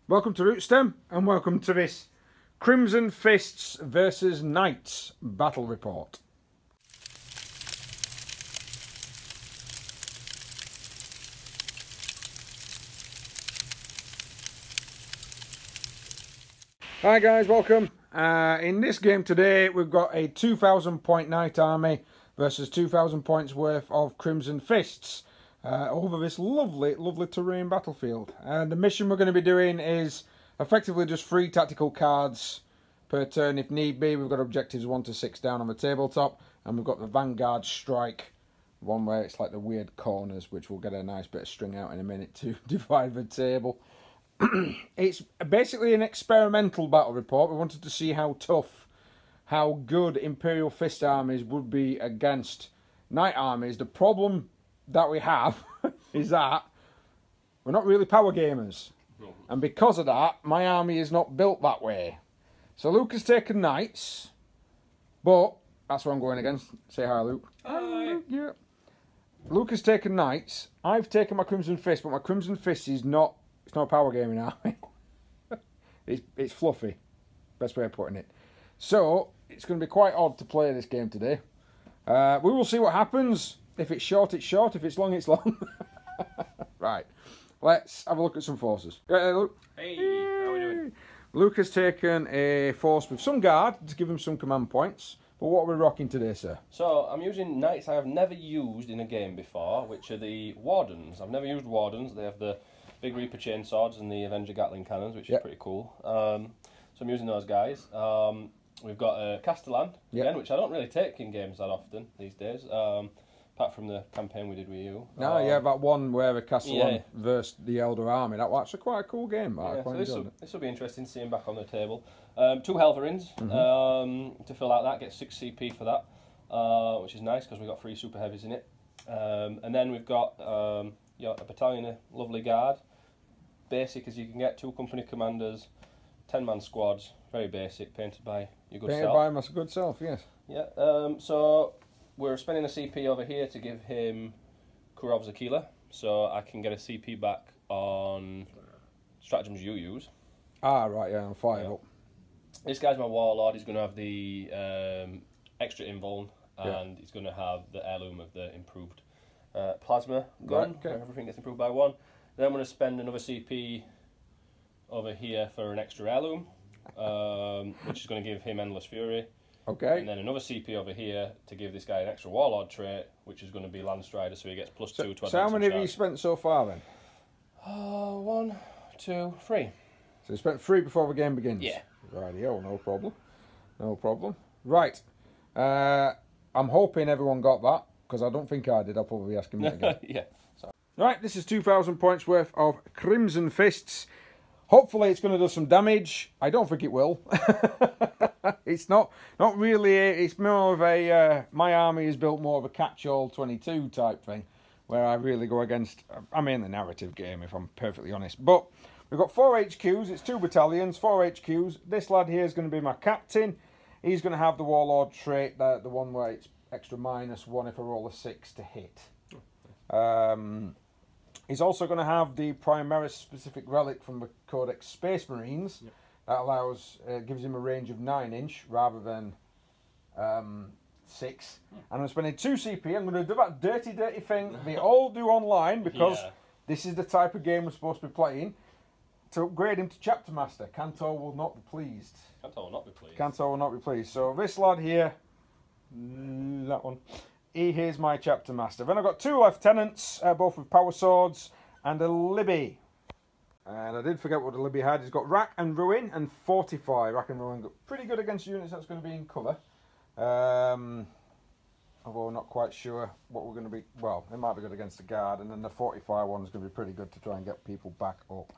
Welcome to Rootstem and welcome to this Crimson Fists versus Knights battle report. Hi guys, welcome. In this game today we've got a 2,000 point Knight army versus 2,000 points worth of Crimson Fists. Over this lovely terrain battlefield. And the mission we're going to be doing is effectively just 3 tactical cards per turn if need be. We've got objectives 1 to 6 down on the tabletop, and we've got the Vanguard Strike, one where it's like the weird corners, which we'll get a nice bit of string out in a minute to divide the table. It's basically an experimental battle report. We wanted to see how tough, how good Imperial Fist armies would be against Knight armies. The problem that we have is that we're not really power gamers, and because of that my army is not built that way. So Luke has taken Knights, but that's what I'm going against. Say hi, Luke. Hi. Yeah. Luke has taken Knights. I've taken my Crimson Fist, but my Crimson Fist is not, it's not a power gaming army. it's fluffy, best way of putting it. So it's going to be quite odd to play this game today. We will see what happens. If it's short, it's short. If it's long, it's long. Right. Let's have a look at some forces. Luke. Hey, how are we doing? Luke has taken a force with some guard to give him some command points. But what are we rocking today, sir? So, I'm using Knights I have never used in a game before, which are the Wardens. I've never used Wardens. They have the big Reaper chain swords and the Avenger Gatling cannons, which is pretty cool. So I'm using those guys. We've got a Castellan, again, which I don't really take in games that often these days. Apart from the campaign we did with you. No, yeah, that one where the Castellan versus the Elder Army. That was actually quite a cool game. Yeah, so this will be interesting seeing back on the table. 2 Helverins to fill out that, get 6 CP for that, which is nice because we've got 3 super heavies in it. And then we've got a battalion of lovely guard, basic as you can get, 2 company commanders, 10-man squads, very basic, painted by your good self. Painted by my good self, yes. Yeah, so we're spending a CP over here to give him Kurov's Aquila, so I can get a CP back on stratagems you use. Ah, right, yeah, I'm fired up. This guy's my Warlord. He's going to have the extra invuln, and he's going to have the heirloom of the improved plasma gun, where everything gets improved by 1. Then I'm going to spend another CP over here for an extra heirloom, which is going to give him Endless Fury. Okay. And then another CP over here to give this guy an extra Warlord trait, which is going to be Landstrider, so he gets +2 to advance. So how many have you spent so far then? 1, 2, 3. So you spent 3 before the game begins? Yeah. Rightio, no problem. No problem. Right. I'm hoping everyone got that, because I don't think I did. I'll probably be asking me again. Yeah. Sorry. Right, this is 2,000 points worth of Crimson Fists. Hopefully it's going to do some damage. I don't think it will. It's not really, it's more of a, my army is built more of a catch-all 22 type thing, where I really go against, I mean the narrative game if I'm perfectly honest. But we've got 4 HQs, it's 2 battalions, 4 HQs. This lad here is going to be my captain. He's going to have the Warlord trait, the one where it's extra -1 if I roll a 6 to hit. He's also going to have the Primaris specific relic from the Codex Space Marines. That allows, gives him a range of 9-inch rather than 6. And I'm spending 2 CP. I'm going to do that dirty thing they all do online, because this is the type of game we're supposed to be playing. To upgrade him to Chapter Master, Cantor will not be pleased. Cantor will not be pleased. Cantor will not be pleased. So this lad here, that one, here's my Chapter Master. Then I've got 2 lieutenants, both with power swords, and a Libby. And I did forget what the Libby had. He's got Rack and Ruin and Fortify. Rack and Ruin got pretty good against units that's going to be in cover. Although I'm not quite sure what we're going to be. Well, it might be good against the guard, and then the Fortify one is going to be pretty good to try and get people back up.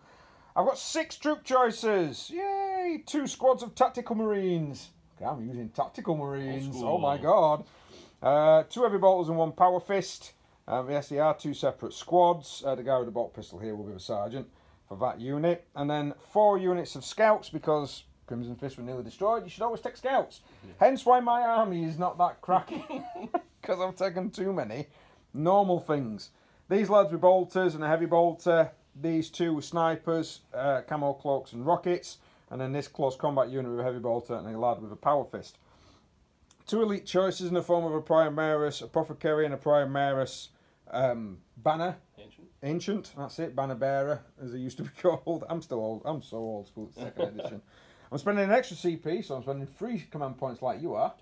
I've got 6 troop choices. Yay! 2 squads of tactical marines. Okay, I'm using tactical marines. Oh my god. 2 heavy bolters and 1 power fist. Yes, they are 2 separate squads. The guy with the bolt pistol here will be the sergeant for that unit. And then 4 units of scouts, because Crimson Fist were nearly destroyed. You should always take scouts. Hence why my army is not that cracking, because I've taken too many normal things. These lads with bolters and a heavy bolter, these two snipers, camo cloaks and rockets, and then this close combat unit with a heavy bolter and a lad with a power fist. 2 elite choices in the form of a Primaris, a proprietary and a Primaris banner. Ancient, that's it, banner bearer, as it used to be called. I'm still old, I'm so old school, it's 2nd edition. I'm spending an extra CP, so I'm spending 3 command points like you are,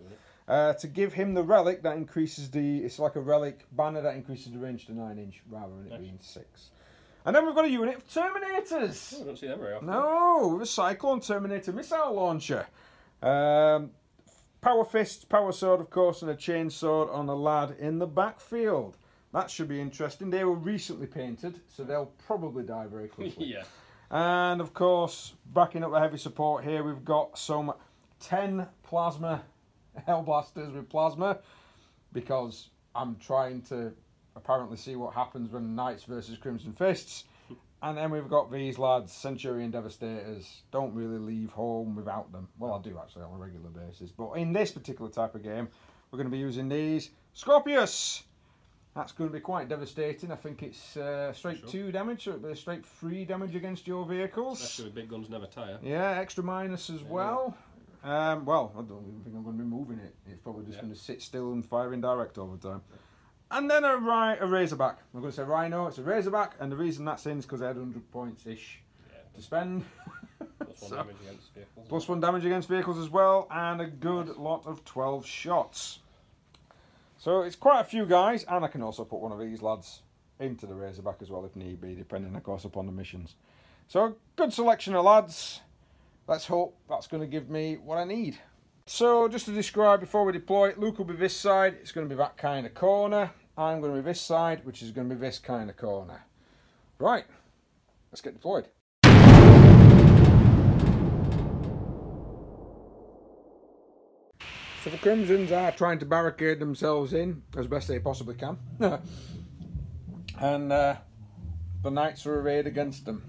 to give him the relic that increases the, it's like a relic banner that increases the range to 9 inch rather than it being 6. And then we've got a unit of Terminators. Oh, I don't see them very often. No, with a Cyclone Terminator missile launcher. Power fists, power sword, of course, and a chain sword on a lad in the backfield. That should be interesting. They were recently painted, so they'll probably die very quickly. Yeah. And of course, backing up the heavy support here, we've got some 10 plasma Hellblasters with plasma, because I'm trying to apparently see what happens when Knights versus Crimson Fists. And then we've got these lads, Centurion Devastators. Don't really leave home without them. Well, I do actually on a regular basis. But in this particular type of game, we're going to be using these. Scorpius! That's going to be quite devastating. I think it's straight 2 damage, so it'll be a straight 3 damage against your vehicles. Especially with big guns never tire. Yeah, extra minus as well. Well, I don't even think I'm going to be moving it. It's probably just going to sit still and fire indirect all the time. And then a Razorback. I'm going to say Rhino, it's a Razorback, and the reason that's in is because I had 100 points-ish to spend. Plus 1 damage against vehicles. Plus 1 damage against vehicles as well, and a good lot of 12 shots. So it's quite a few guys, and I can also put one of these lads into the Razorback as well if need be, depending of course upon the missions. So good selection of lads. Let's hope that's going to give me what I need. So just to describe before we deploy, Luke will be this side, it's going to be that kind of corner. I'm going to be this side, which is going to be this kind of corner. Right, let's get deployed. So the Crimsons are trying to barricade themselves in as best they possibly can. And the Knights are arrayed against them.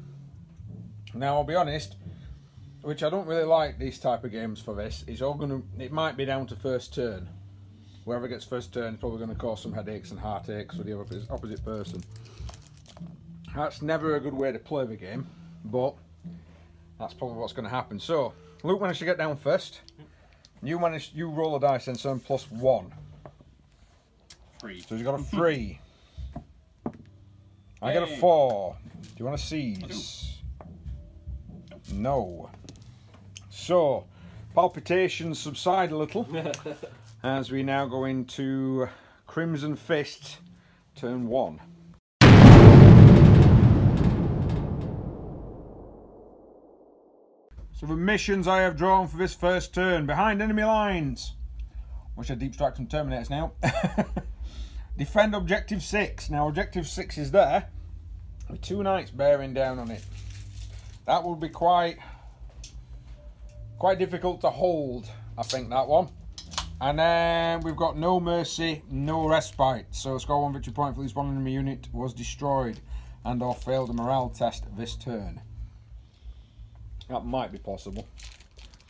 Now I'll be honest, which I don't really like these type of games for this, it might be down to first turn. Whoever gets first turn is probably going to cause some headaches and heartaches for the opposite person. That's never a good way to play the game, but that's probably what's going to happen. So, Luke managed to get down first. You roll a dice and so +1. 3. So he's got a 3. I get a 4. Do you want to seize? No. So, palpitations subside a little as we now go into Crimson Fist, turn 1. So the missions I have drawn for this first turn: behind enemy lines, which are deep strikes and terminators now. Defend objective 6. Now objective 6 is there with 2 knights bearing down on it. That would be quite difficult to hold, I think, that one. And then we've got no mercy, no respite. So score 1 victory point for at least 1 enemy unit was destroyed and or failed a morale test this turn. That might be possible.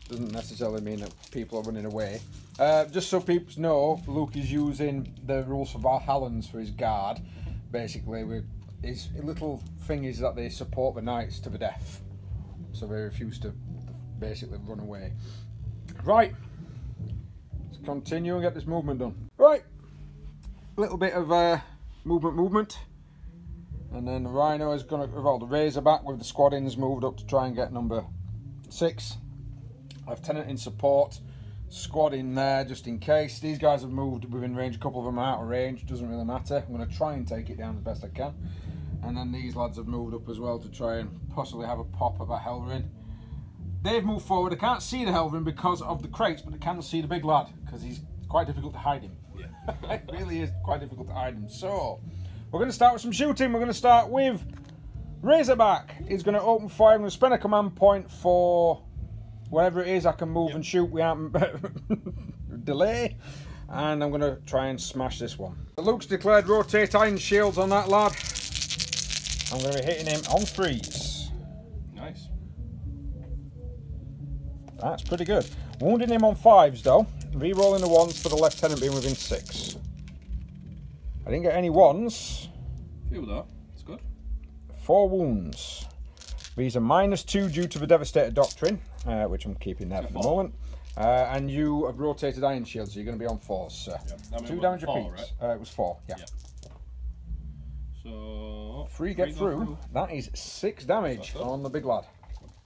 Doesn't necessarily mean that people are running away. Just so people know, Luke is using the rules for Valhallans for his guard. Basically, with his little thing is that they support the knights to the death. So they refuse to basically run away. Right. Let's continue and get this movement done. Right. A little bit of movement. And then the Rhino is going to revolve the Razorback with the squadrons moved up to try and get number 6. Lieutenant in support. Squad in there just in case. These guys have moved within range. A couple of them are out of range. Doesn't really matter. I'm going to try and take it down as best I can. And then these lads have moved up as well to try and possibly have a pop at that Helverin. They've moved forward. I can't see the Helverin because of the crates, but I can see the big lad because he's quite difficult to hide him. Yeah. It really is quite difficult to hide him. So, we're going to start with some shooting. We're going to start with Razorback. He's going to open fire. I'm going to spend a command point for whatever it is I can move and shoot without delay. And I'm going to try and smash this one. Luke's declared rotate iron shields on that lad. I'm going to be hitting him on freeze. Nice. That's pretty good. Wounding him on 5s though. Re-rolling the 1s for the lieutenant being within 6. I didn't get any 1s. Few though. It's good. 4 wounds. These are -2 due to the Devastator Doctrine, which I'm keeping there for the moment. And you have rotated Iron Shield, so you're going to be on 4s, sir. Yep. 2 damage apiece. Right? It was 4, yeah. Yep. So 3 get through. That is 6 damage on the big lad.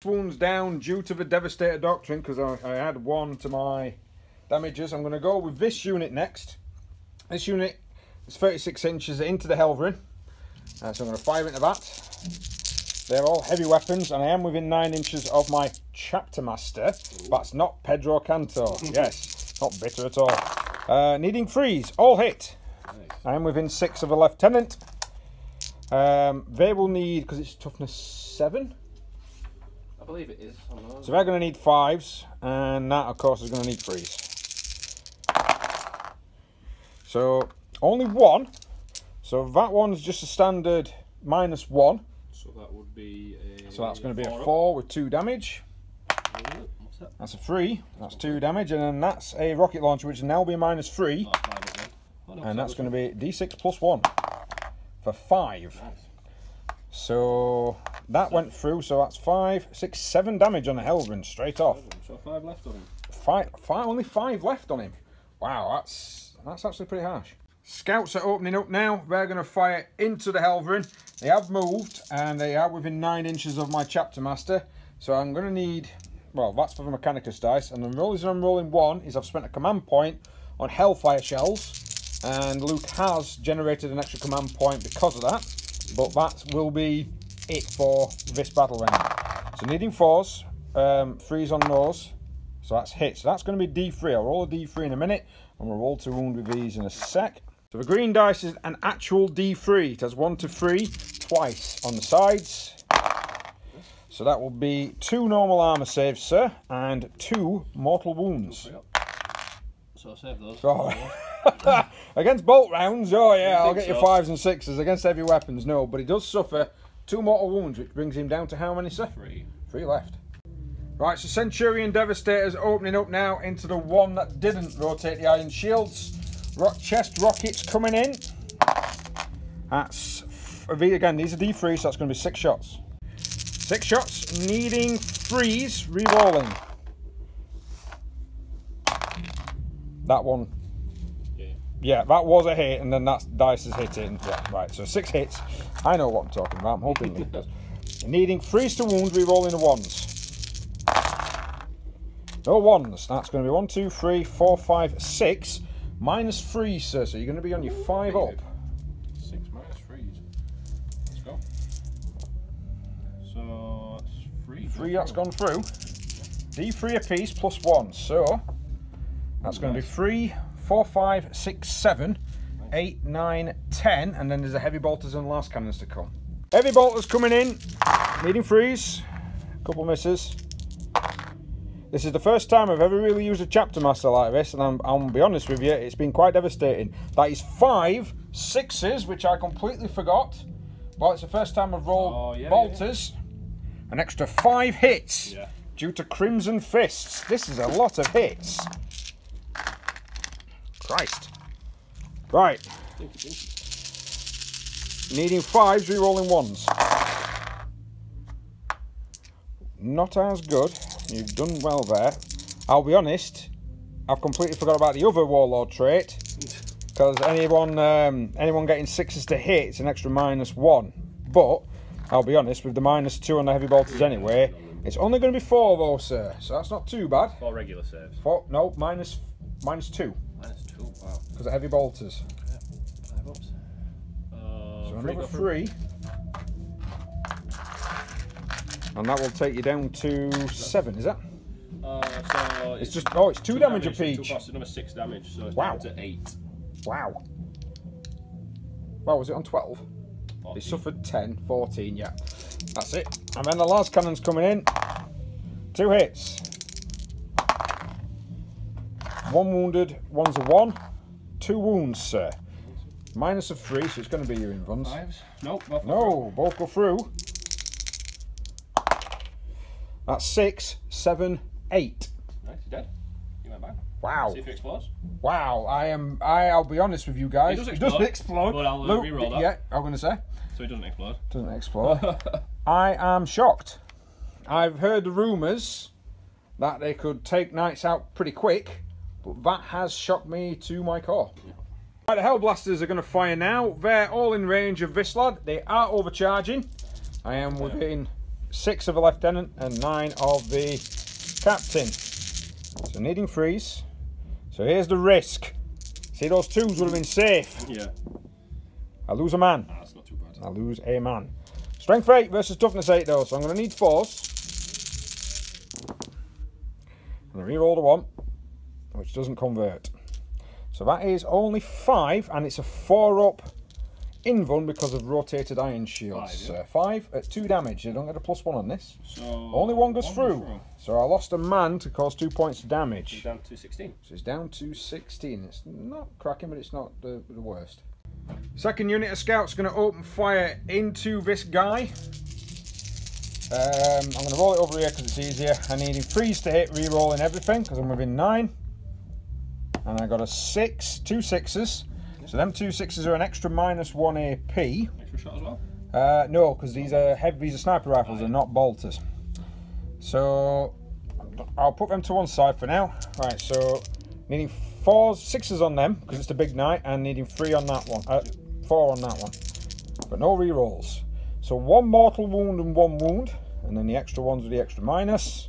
Wounds down due to the Devastator Doctrine, because I had 1 to my damages. I'm going to go with this unit next. This unit is 36 inches into the Helverin. So I'm going to fire into that. They're all heavy weapons, and I am within 9 inches of my Chapter Master. That's not Pedro Canto. Yes, not bitter at all. Needing freeze, all hit. Nice. I am within 6 of a Lieutenant. They will need, because it's toughness 7. I believe it is. So they're going to need 5s, and that, of course, is going to need freeze. So only 1. So that one's just a standard -1. So that would be a. So that's going to be a 4 with 2 damage. What's that? That's a 3. That's 2 damage, and then that's a rocket launcher, which will now be -3. And that's going to be D6 + 1 for 5. Nice. So that went through. So that's 5, 6, 7 damage on the Helverin straight off. So 5 left on him. Only 5 left on him. Wow, that's actually pretty harsh. Scouts are opening up now. They're going to fire into the Helverin. They have moved, and they are within 9 inches of my Chapter Master. So I'm going to need, well, that's for the Mechanicus dice. And the reason I'm rolling 1 is I've spent a command point on Hellfire Shells, and Luke has generated an extra command point because of that. But that will be it for this battle round. So needing 4s, 3s on those. So that's hit. So that's going to be D3. I'll roll a D3 in a minute, and we'll roll to wound with these in a sec. So the green dice is an actual D3. It has 1 to 3 twice on the sides. So that will be 2 normal armour saves, sir, and 2 mortal wounds. So save those. Oh. Against bolt rounds, oh yeah, I'll get your 5s and 6s. Against heavy weapons, no. But he does suffer 2 mortal wounds, which brings him down to how many, sir? 3. 3 left. Right, so Centurion Devastator's opening up now into the one that didn't rotate the Iron Shields. Chest rockets coming in. That's, again, these are D3, so that's going to be 6 shots. 6 shots, needing freeze, re-rolling. That one. Yeah, that was a hit, and then that dice is hitting. Yeah, right, so 6 hits. I know what I'm talking about. I'm hoping Luke does. Needing freeze to wound, re-rolling the 1s. No 1s. That's going to be 1, 2, 3, 4, 5, 6. -3, sir. So you're going to be on your 5 up. 6 -3s. Let's go. So that's 3. 3 that's gone through. D3 apiece +1. So that's going to be 3, 4, 5, 6, 7, 8, 9, 10, and then there's the heavy bolters and last cannons to come. Heavy bolters coming in, needing freeze, couple misses. This is the first time I've ever really used a Chapter Master like this, and I'll be honest with you, it's been quite devastating. That is 5 6s, which I completely forgot. Well, it's the first time I've rolled bolters. An extra 5 hits due to Crimson Fists. This is a lot of hits. Christ. Right. Needing 5s, re-rolling 1s. Not as good. You've done well there. I'll be honest, I've completely forgot about the other Warlord trait. Because anyone getting 6s to hit, it's an extra -1. But, I'll be honest, with the -2 on the heavy bolters anyway, it's only going to be 4 though, sir. So that's not too bad. 4 regular saves. 4, no, -2. -2, wow. Because of heavy bolters. Yeah, 5 ups. So another 3. And that will take you down to 7, is that? So it's just, oh, it's 2 damage apiece. 2 costs another 6 damage, so it's wow. down to 8. Wow. Well, was it on 12? 14. They suffered 10, 14, yeah. That's it. And then the last cannon's coming in. 2 hits. 1 wounded, 1's a 1. 2 wounds, sir. -3, so it's going to be your invuns. 5s? Nope, both no, both go through. That's 6, 7, 8. Nice, he's dead. You went back. Wow. See if it explodes. Wow, I'll be honest with you guys. It does explode. But I'll re-roll that. Yeah, I'm going to say. So it doesn't explode. Doesn't explode. I am shocked. I've heard the rumours that they could take knights out pretty quick, but that has shocked me to my core. Yeah. Right, the Hellblasters are going to fire now. They're all in range of this lad. They are overcharging. I am within 6 of a lieutenant and 9 of the captain. So needing freeze. So here's the risk. See, those 2s would have been safe. Yeah. I lose a man. Ah, that's not too bad. I lose a man. Strength 8 versus toughness 8 though, so I'm going to need 4s. I'm going to reroll the 1, which doesn't convert. So that is only 5, and it's a 4-up invuln because of rotated iron shields. 5, yeah. 5 at 2 damage. You don't get a +1 on this. So only 1 goes through. So I lost a man to cause 2 points of damage. It's down to 16. So it's down to 16. It's not cracking, but it's not the worst. Second unit of scouts going to open fire into this guy. I'm going to roll it over here because it's easier. I need him freeze to hit, re-rolling everything because I'm within 9. And I got a 6, 2 6s. So them 2 6s are an extra -1 AP. Extra shot as well? No, because these are sniper rifles, they're not bolters. So I'll put them to one side for now. Right, so needing 4s, 6s on them because it's the big knight, and needing 3 on that one, 4 on that one. But no re-rolls. So 1 mortal wound and 1 wound, and then the extra ones with the extra minus.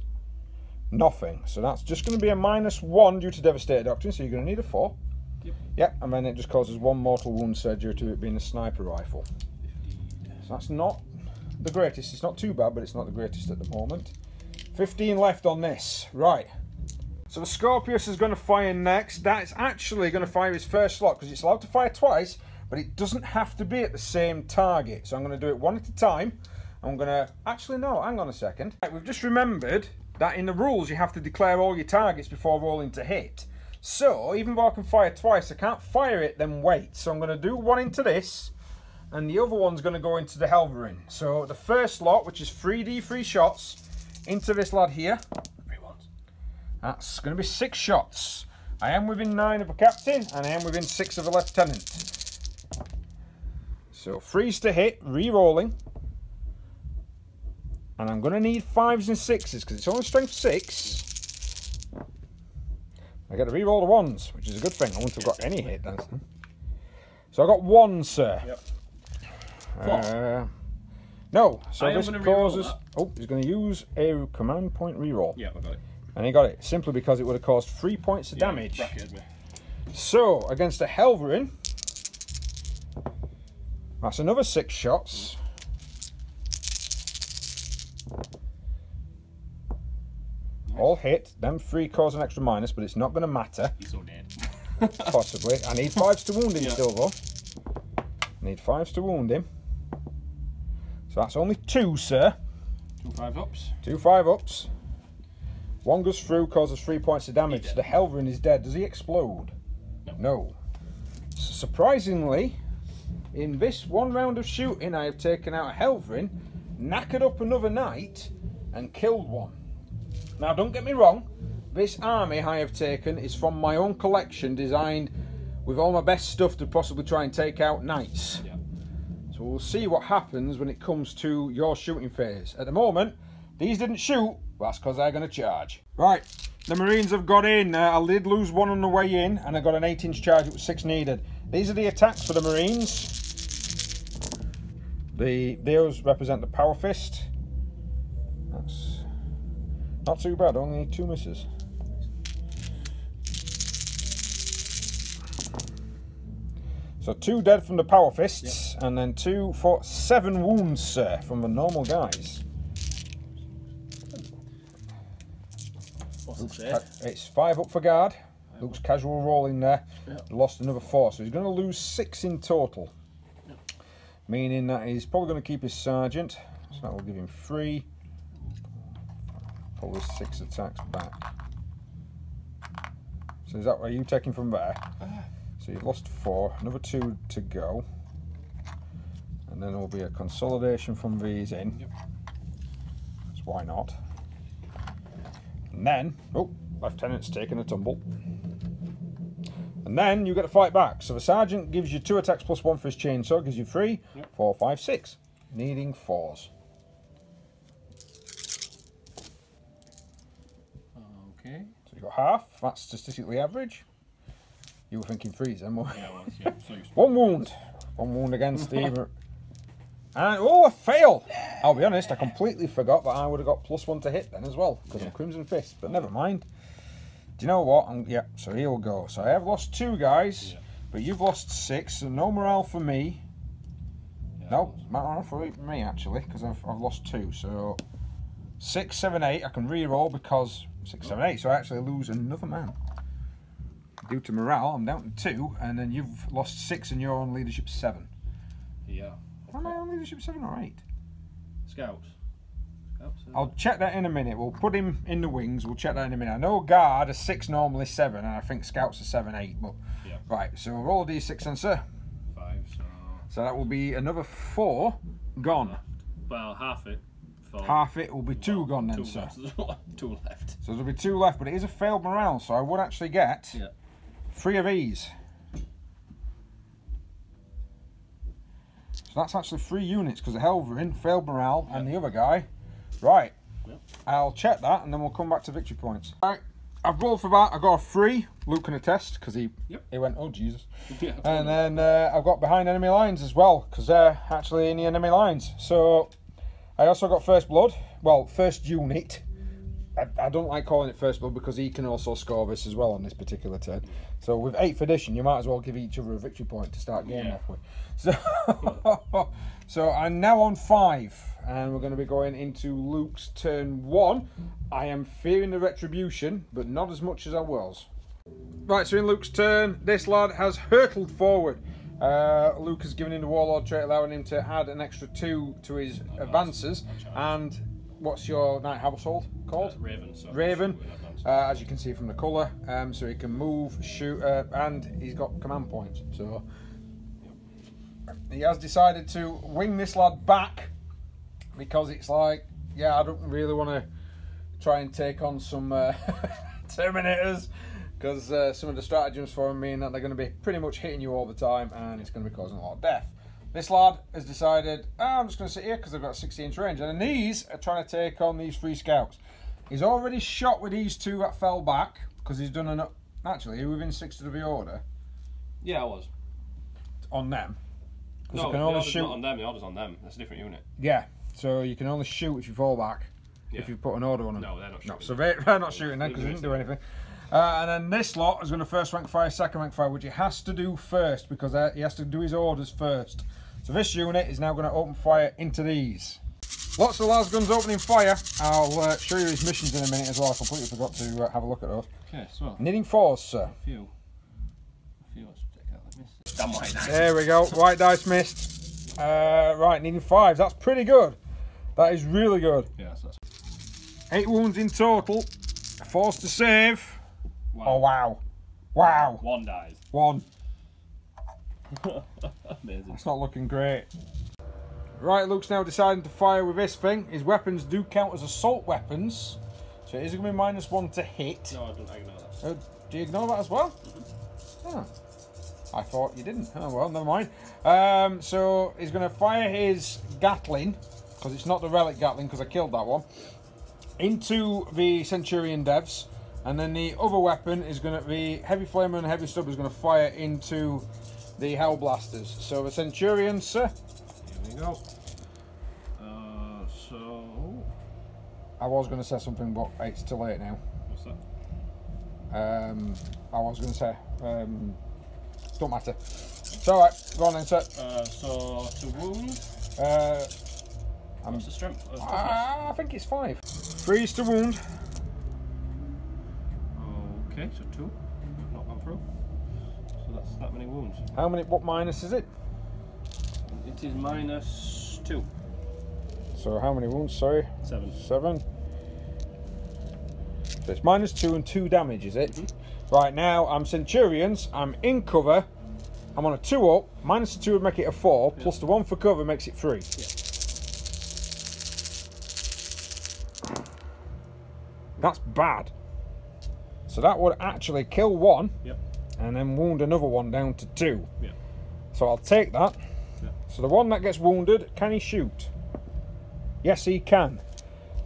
Nothing. So that's just going to be a -1 due to devastated doctrine. So you're going to need a 4. Yep, and then it just causes 1 mortal wound due to it being a sniper rifle. So that's not the greatest. It's not too bad, but it's not the greatest at the moment. 15 left on this. Right. So the Scorpius is going to fire next. That is actually going to fire his first slot because it's allowed to fire twice, but it doesn't have to be at the same target. So I'm going to do it 1 at a time. I'm going to... Actually, no, hang on a second. Right, we've just remembered that in the rules you have to declare all your targets before rolling to hit. So, even though I can fire twice, I can't fire it, then wait. So I'm going to do 1 into this, and the other one's going to go into the Helverin. So the first lot, which is 3d3 shots, into this lad here. That's going to be 6 shots. I am within 9 of a captain, and I am within 6 of a lieutenant. So freeze to hit, re-rolling. And I'm going to need 5s and 6s, because it's only strength 6. I get to re-roll the 1s, which is a good thing. I wouldn't have got any hit then. So I got 1, sir. Yep. No, so this causes... Oh, he's going to use a command point re-roll. Yeah, I got it. And he got it, simply because it would have caused 3 points of damage. So, against a Helverin, that's another 6 shots. All hit, them 3 cause an extra minus, but it's not going to matter. He's so dead. Possibly. I need 5s to wound him still, though. I need 5s to wound him. So that's only 2, sir. 2 5-ups. 2 5-ups. 1 goes through, causes 3 points of damage. The Helverin is dead. Does he explode? No. Surprisingly, in this 1 round of shooting, I have taken out a Helverin, knackered up another knight, and killed 1. Now, don't get me wrong, this army I have taken is from my own collection, designed with all my best stuff to possibly try and take out knights. Yeah. So we'll see what happens when it comes to your shooting phase. At the moment, these didn't shoot, but that's because they're going to charge. Right, the Marines have got in. I did lose 1 on the way in, and I got an 8-inch charge. It was 6 needed. These are the attacks for the Marines. Those represent the Power Fist. That's not too bad, only 2 misses. So 2 dead from the Power Fists, and then 2 for 7 wounds, sir, from the normal guys. It's 5 up for guard. Luke's casual rolling there. Lost another 4, so he's going to lose 6 in total. Meaning that he's probably going to keep his sergeant, so that will give him 3. Pull his 6 attacks back. So is that where you taking from there? So you've lost 4, another 2 to go. And then there will be a consolidation from these in. So why not? And then, oh, Lieutenant's taking a tumble. And then you get to fight back. So the sergeant gives you 2 attacks plus 1 for his chainsaw, gives you 3, 4, 5, 6. Needing 4s. Okay. So you've got half, that's statistically average. You were thinking 3s then, weren't you? Yeah, I was, yeah. So 1 wound. 1 wound again, Steve. And, oh, a fail! I'll be honest, I completely forgot that I would have got +1 to hit then as well, because of Crimson Fist, but never mind. Do you know what? Yeah, so here we go. So I have lost 2 guys, but you've lost 6, so no morale for me. Yeah, no, morale for me actually, because I've lost 2. So 6, 7, 8, I can re-roll because 6, 7, 8, so I actually lose another man. Due to morale, I'm down to 2, and then you've lost 6 and you're on leadership 7. Yeah. Am I on leadership 7 or 8? Scouts. I'll check that in a minute. We'll put him in the wings. We'll check that in a minute. I know guard are 6, normally 7, and I think scouts are 7, 8. But right, so roll a d6 then, sir. 5. So that will be another 4 gone. Well, half it. 4. Half it will be 2 gone then, 2 sir. left. 2 left. So there'll be 2 left, but it is a failed morale, so I would actually get 3 of these. So that's actually 3 units because the Helverin, failed morale, and the other guy. Right, I'll check that and then we'll come back to victory points. Right, I've rolled for that. I got a 3. Luke can attest because he went, oh Jesus. And then I've got behind enemy lines as well because they're actually in the enemy lines. So I also got first blood. Well, first unit. I don't like calling it first blood because he can also score this as well on this particular turn. So with 8th edition, you might as well give each other a victory point to start game off with. So, so I'm now on 5, and we're going to be going into Luke's turn 1. I am fearing the retribution, but not as much as I was. Right, so in Luke's turn, this lad has hurtled forward. Luke has given him the Warlord trait, allowing him to add an extra 2 to his advances. And what's your knight household called? Raven. So Raven, as you can see from the colour. So he can move, shoot, and he's got command points. So he has decided to wing this lad back because it's like, yeah, I don't really want to try and take on some Terminators because some of the stratagems for him mean that they're going to be pretty much hitting you all the time and it's going to be causing a lot of death. This lad has decided, I'm just going to sit here because I've got a 60-inch range. And then these are trying to take on these 3 scouts. He's already shot with these 2 that fell back because he's done an... Actually, are you within 6 to the order? Yeah, I was. On them? No, can only shoot... not on them. The order's on them. That's a different unit. Yeah, so you can only shoot if you fall back. If you put an order on them. No, they're not shooting. No, so they're not shooting then because they didn't do anything. And then this lot is going to first rank fire, second rank fire, which he has to do first because he has to do his orders first. So this unit is now going to open fire into these. Lots of lasguns opening fire. I'll show you his missions in a minute as well. I completely forgot to have a look at those. Okay, so. Needing 4s, sir. A few. Let's take out that miss. Damn white dice. There we go. White dice missed. Right, needing 5s. That's pretty good. That is really good. Yeah, so that's 8 wounds in total. 4s to save. Wow. Oh, wow. Wow. 1 dies. 1. Amazing. It's not looking great. Right, Luke's now deciding to fire with this thing. His weapons do count as assault weapons, so it is going to be -1 to hit. No, I don't ignore that. Do you ignore that as well? Oh. I thought you didn't. Oh well, never mind. So he's going to fire his Gatling, because it's not the relic Gatling, because I killed that one, into the Centurion devs, and then the other weapon is going to be Heavy Flamer and Heavy Stub is going to fire into the Hellblasters. So the Centurions, sir. Here we go. So I was going to say something, but it's too late now. What's that? I was going to say, don't matter. It's alright, go on then, sir. So to wound. What's the strength? I think it's 5. 3's to wound. Okay, so 2. Not gone through. So that's that many wounds. How many? What minus is it? It is -2. So how many wounds? Sorry. 7. 7. So it's -2 and 2 damage, is it? Right, now I'm Centurions. I'm in cover. I'm on a 2-up. -2 would make it a 4. Plus the 1 for cover makes it 3. That's bad. So that would actually kill 1. Yep. and then wound another one down to 2. Yeah. So I'll take that. Yeah. So the one that gets wounded, can he shoot? Yes, he can.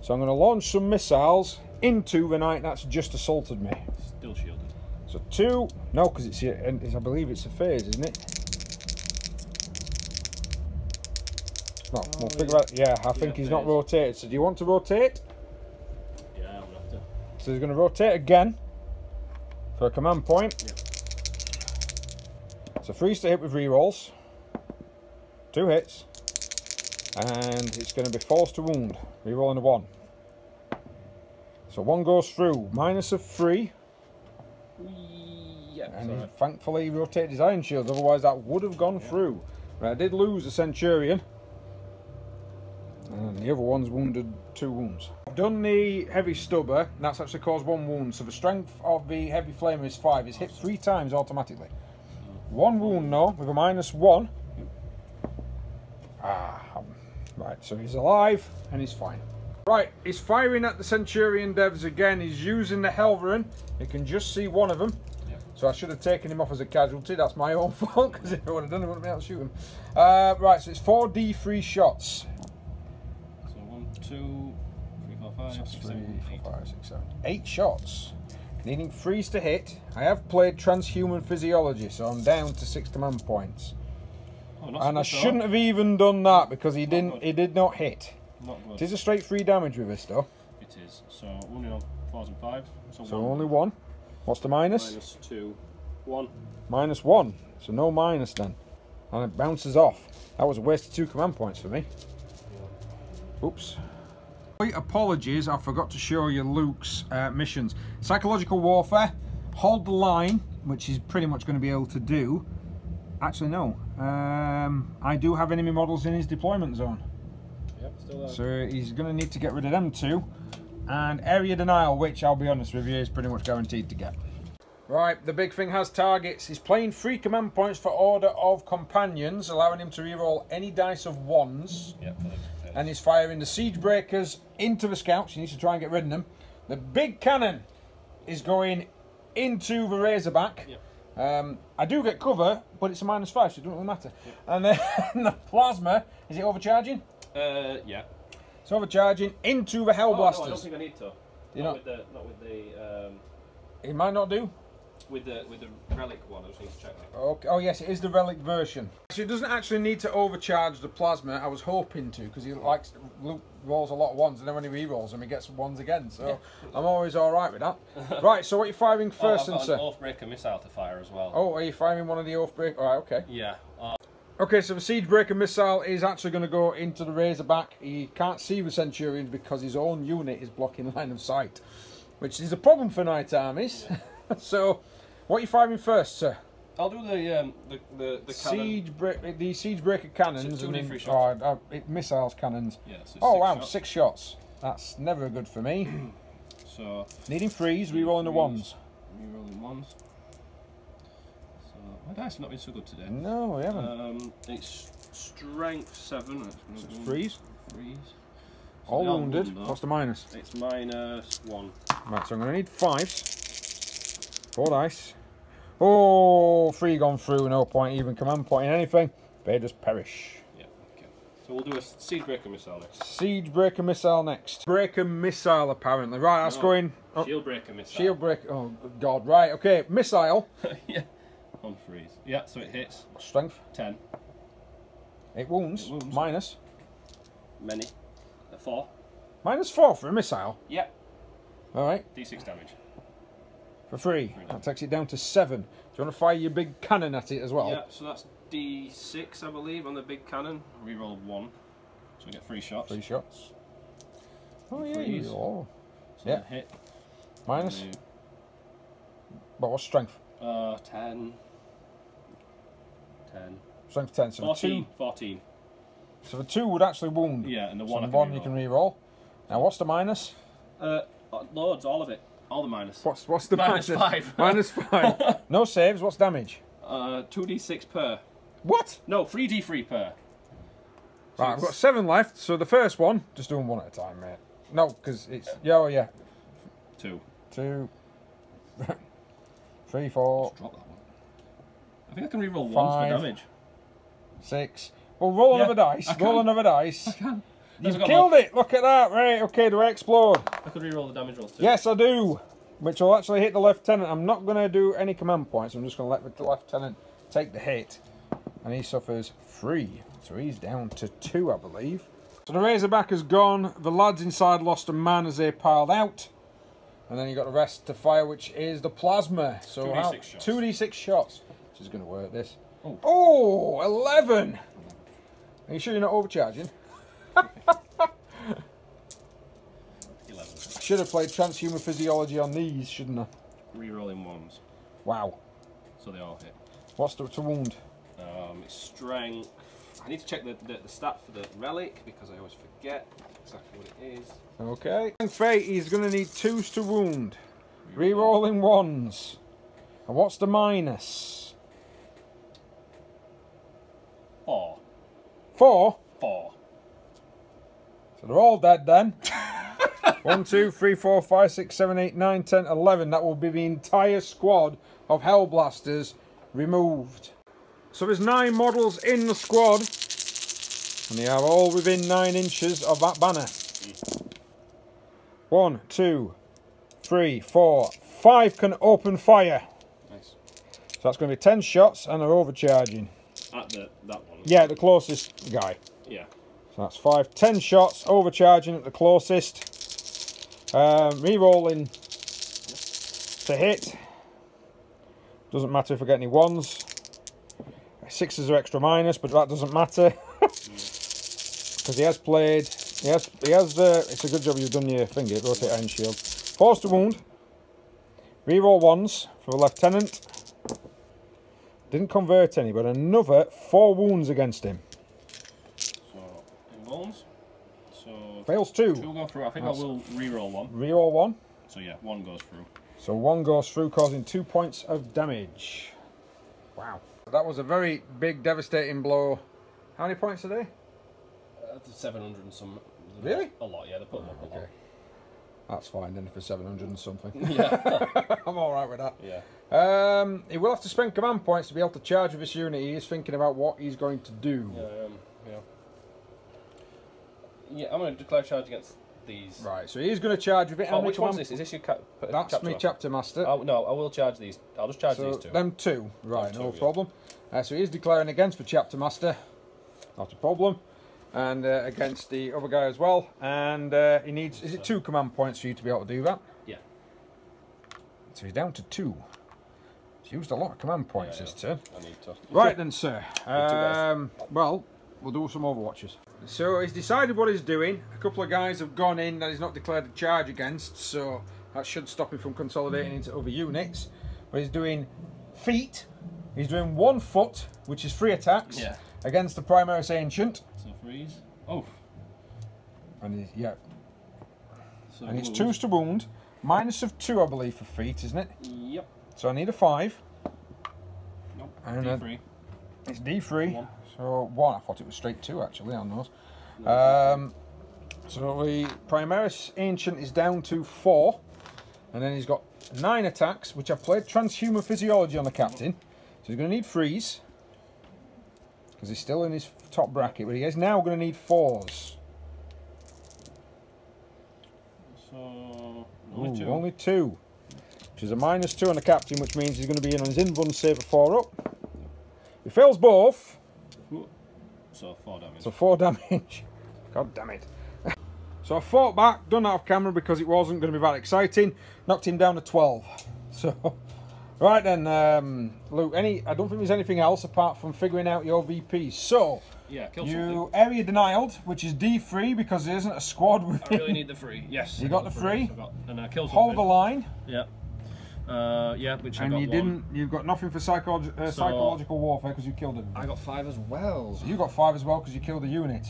So I'm going to launch some missiles into the knight that's just assaulted me. Still shielded. So 2, no, because it's I believe it's a phase, isn't it? No, we'll figure out. Yeah, I think he's not rotated. So do you want to rotate? Yeah, I'm gonna have to. So he's going to rotate again for a command point. Yeah. So 3's to hit with rerolls, 2 hits, and it's going to be forced to wound. Rerolling a 1. So 1 goes through, minus of 3. Yeah. And he thankfully rotated his iron shield, otherwise that would have gone through. But I did lose a centurion. And the other one's wounded 2 wounds. I've done the heavy stubber, and that's actually caused 1 wound. So the strength of the heavy flamer is 5. It's hit 3 times automatically. 1 wound now with a -1. Right, so he's alive and he's fine. Right, he's firing at the Centurion devs again. He's using the Helverin. You can just see one of them. Yep. So I should have taken him off as a casualty. That's my own fault, because if I would have done it, I wouldn't be able to shoot him. Right, so it's 4d3 shots. So 1, 2, 3, 4, 5, 6, 7, 8. 8 shots. Needing 3s to hit. I have played transhuman physiology, so I'm down to 6 command points. Oh, and I shouldn't have even done that because he did not hit. Not good. It is a straight 3 damage with this though. It is. So only on 4s and 5s. So only 1. What's the minus? -2, 1. -1. So no minus then. And it bounces off. That was a waste of 2 command points for me. Yeah. Oops. Apologies, I forgot to show you Luke's missions. Psychological warfare, hold the line, which he's pretty much going to be able to do. Actually, no. I do have enemy models in his deployment zone. Yep, still there. So he's going to need to get rid of them 2. And area denial, which I'll be honest with you, is pretty much guaranteed to get. Right, the big thing has targets. He's playing 3 command points for Order of Companions, allowing him to reroll any dice of 1s. Yep, and he's firing the siege breakers into the scouts. He needs to try and get rid of them. The big cannon is going into the Razorback. Yep. I do get cover, but it's a -5, so it doesn't really matter. Yep. And then the plasma, is it overcharging? Yeah. It's overcharging into the Hellblasters. No, I don't think I need to. Not with the. It might not do. With the relic one, I just need to check that. Okay. Oh yes, it is the relic version. So it doesn't actually need to overcharge the plasma. I was hoping to, because he Luke rolls a lot of 1s, and then when he re-rolls them, he gets 1s again. So yeah. I'm always all right with that. Right. So what are you firing first, I've got an sir? Oathbreaker missile to fire as well. Oh, are you firing one of the Oathbreaker? All right. Okay. Yeah. Okay, so the Siegebreaker missile is actually going to go into the Razorback. He can't see the Centurions because his own unit is blocking line of sight, which is a problem for Knight Armies. So, what are you firing first, sir? I'll do the cannon. The Siegebreaker cannons. So 2d3 shots. Missiles cannons. Yeah, so oh wow, shots. 6 shots. That's never good for me. So needing 3s, re-rolling the 1s. Re-rolling 1s. So my dice have not been so good today. No, we haven't. It's strength 7. So it's 3s. 3s. So all wounded. What's the minus? It's -1. Right, so I'm going to need 5s. 4 dice. Oh, 3 gone through, no point even command point in anything. They just perish. Yeah, okay. So we'll do a Siegebreaker missile next. Siegebreaker missile next. Breaker missile, apparently. Right, that's going. Oh, Shieldbreaker missile. Shieldbreaker. Oh, God. Right, okay. Missile. Yeah. On 3s. Yeah, so it hits. Strength. 10. It wounds. Minus. Many. 4. -4 for a missile. Yeah. Alright. D6 damage. For 3. That takes it down to 7. Do you want to fire your big cannon at it as well? Yeah, so that's D6, I believe, on the big cannon. Reroll 1. So we get 3 shots. 3 shots. Oh, yeah. So yeah. Hit. Minus. But what's strength? 10. 10. Strength 10. So 14. 2. 14. So the 2 would actually wound. Yeah, and the 1 so the 1 you can re-roll. Now what's the minus? Loads, all of it. All the minus. What's the minus? -5. -5. No saves. What's damage? 2d6 per. What? No, 3d3 per. So right, I've got 7 left. So the first one, just doing 1 at a time, mate. No, because it's yeah. 2. 2. 3, 4. Just drop that one. think I can reroll once for 5, damage. 6. Well, roll another dice. Roll another dice. I can. You've killed it. Look at that. Right. Okay. Do I explode? I could reroll the damage rolls too. Yes, I do. Which will actually hit the lieutenant. I'm not going to do any command points. I'm just going to let the lieutenant take the hit, and he suffers 3. So he's down to 2, I believe. So the Razorback has gone. The lads inside lost a man as they piled out. And then you got the rest to fire, which is the plasma. So 2d6 shots. 2d6 shots. This is going to work, this. Oh, 11! Are you sure you're not overcharging? 11. I should have played transhuman physiology on these, shouldn't I? Rerolling ones. Wow. So they all hit. What's the wound? It's strength. I need to check the stat for the relic because I always forget exactly what it is. Okay. Fate, he's going to need 2s to wound. Rerolling 1s. And what's the minus? 4. 4? 4. So they're all dead then. 1, 2, 3, 4, 5, 6, 7, 8, 9, 10, 11. That will be the entire squad of Hellblasters removed. So there's 9 models in the squad, and they are all within 9 inches of that banner. 1, 2, 3, 4, 5 can open fire. Nice. So that's going to be 10 shots, and they're overcharging. At that one? Yeah, the closest guy. Yeah. So that's 5, 10 shots, overcharging at the closest. Re-rolling to hit. Doesn't matter if I get any 1s. 6s are extra minus, but that doesn't matter. Because he has played, it's a good job you've done your finger, rotate iron shield. 4s to wound. Reroll 1s for the lieutenant. Didn't convert any, but another 4 wounds against him. So, in wounds. So Fails 2. 2 will go through. I think I will reroll 1. Reroll 1. So yeah, 1 goes through. So 1 goes through, causing 2 points of damage. Wow. That was a very big, devastating blow. How many points are they? 700 and some. Really? A lot, yeah. They put them up a lot. That's fine then for 700 and something. Yeah. I'm alright with that. Yeah. He will have to spend command points to be able to charge with this unit. He is thinking about what he's going to do. Yeah, I'm going to declare charge against these. Right, so he's going to charge with it. Oh, which one's this? Is this your That's chapter me chapter master. Oh, no, I will charge these. I'll just charge So these 2. them 2. Right, Them no 2, problem. So he's declaring against for chapter master. Not a problem. And against the other guy as well. And he needs, is it 2 command points for you to be able to do that? Yeah. So he's down to 2. He's used a lot of command points this turn. I need to. Right then, sir. Well, we'll do some overwatches. So he's decided what he's doing. A couple of guys have gone in that he's not declared a charge against, so that should stop him from consolidating into other units. But he's doing feet. He's doing 1 foot, which is 3 attacks against the Primaris Ancient. So freeze. Oh. And he's, yeah. So And it's 2s to wound. Minus of 2, I believe, for feet, isn't it? Yep. So I need a 5. Nope. And D3. It's D3. 1. So 1. I thought it was straight 2 actually on those. No, So the Primaris Ancient is down to 4. And then he's got 9 attacks, which I've played transhuman physiology on the captain. So he's going to need 3s. Because he's still in his top bracket, but he is now going to need 4s. So Only 2. Which is a minus 2 on the captain, which means he's going to be in on his invuln save at 4 up. He fails both. So 4 damage. So 4 damage. God damn it. So I fought back, done that off camera because it wasn't going to be that exciting. Knocked him down to 12. So, right then, Luke, I don't think there's anything else apart from figuring out your VP. So, yeah, kill you something. area denied, which is D3 because there isn't a squad with I really need the 3. Yes. You got the 3? And I killed Hold the line. Yeah. Yeah, which and I got you didn't. You've got nothing for psychological warfare because you killed him. I got 5 as well. So you got 5 as well because you killed a unit.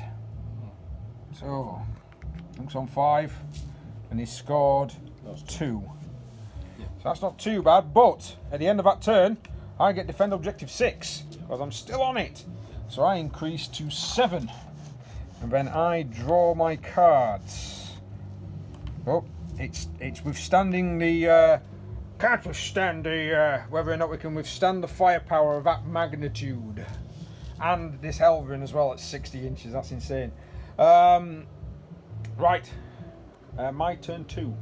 So Luke's on 5, and he scored 2. Yeah. So that's not too bad. But at the end of that turn, I get defend objective 6 because I'm still on it. So I increase to 7, and then I draw my cards. Oh, it's withstanding the Can't withstand the, whether or not we can withstand the firepower of that magnitude. And this Helverin as well at 60 inches, that's insane. Right, my turn 2.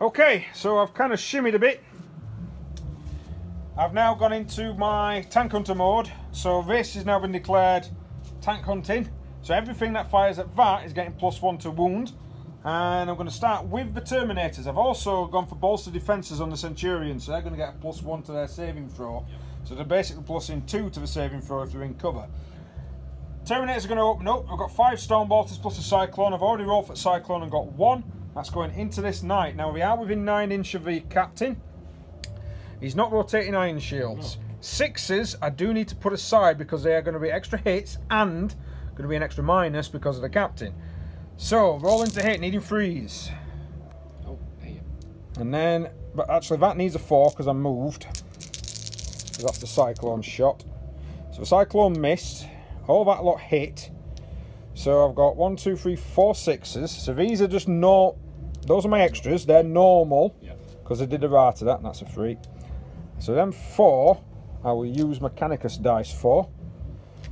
Okay, so I've kind of shimmied a bit. I've now gone into my tank hunter mode, so this has now been declared tank hunting. So everything that fires at that is getting +1 to wound. And I'm going to start with the Terminators. I've also gone for bolster defences on the Centurions, so they're going to get a +1 to their saving throw. Yep. So they're basically +2 to the saving throw if they're in cover. Terminators are going to open up. I've got 5 Stormbolters plus a Cyclone. I've already rolled for Cyclone and got 1. That's going into this Knight. Now we are within 9 inch of the Captain. He's not rotating Iron Shields. No. 6s I do need to put aside because they are going to be extra hits and going to be an extra minus because of the Captain. So rolling to hit, needing 3s. Oh, hey. And then, but actually that needs a 4 because I moved. So that's the Cyclone shot. So Cyclone missed. All that lot hit. So I've got 1, 2, 3, 4 6s. So these are just no. Those are my extras. They're normal because I did a rata that, and that's a 3. So then 4, I will use Mechanicus dice for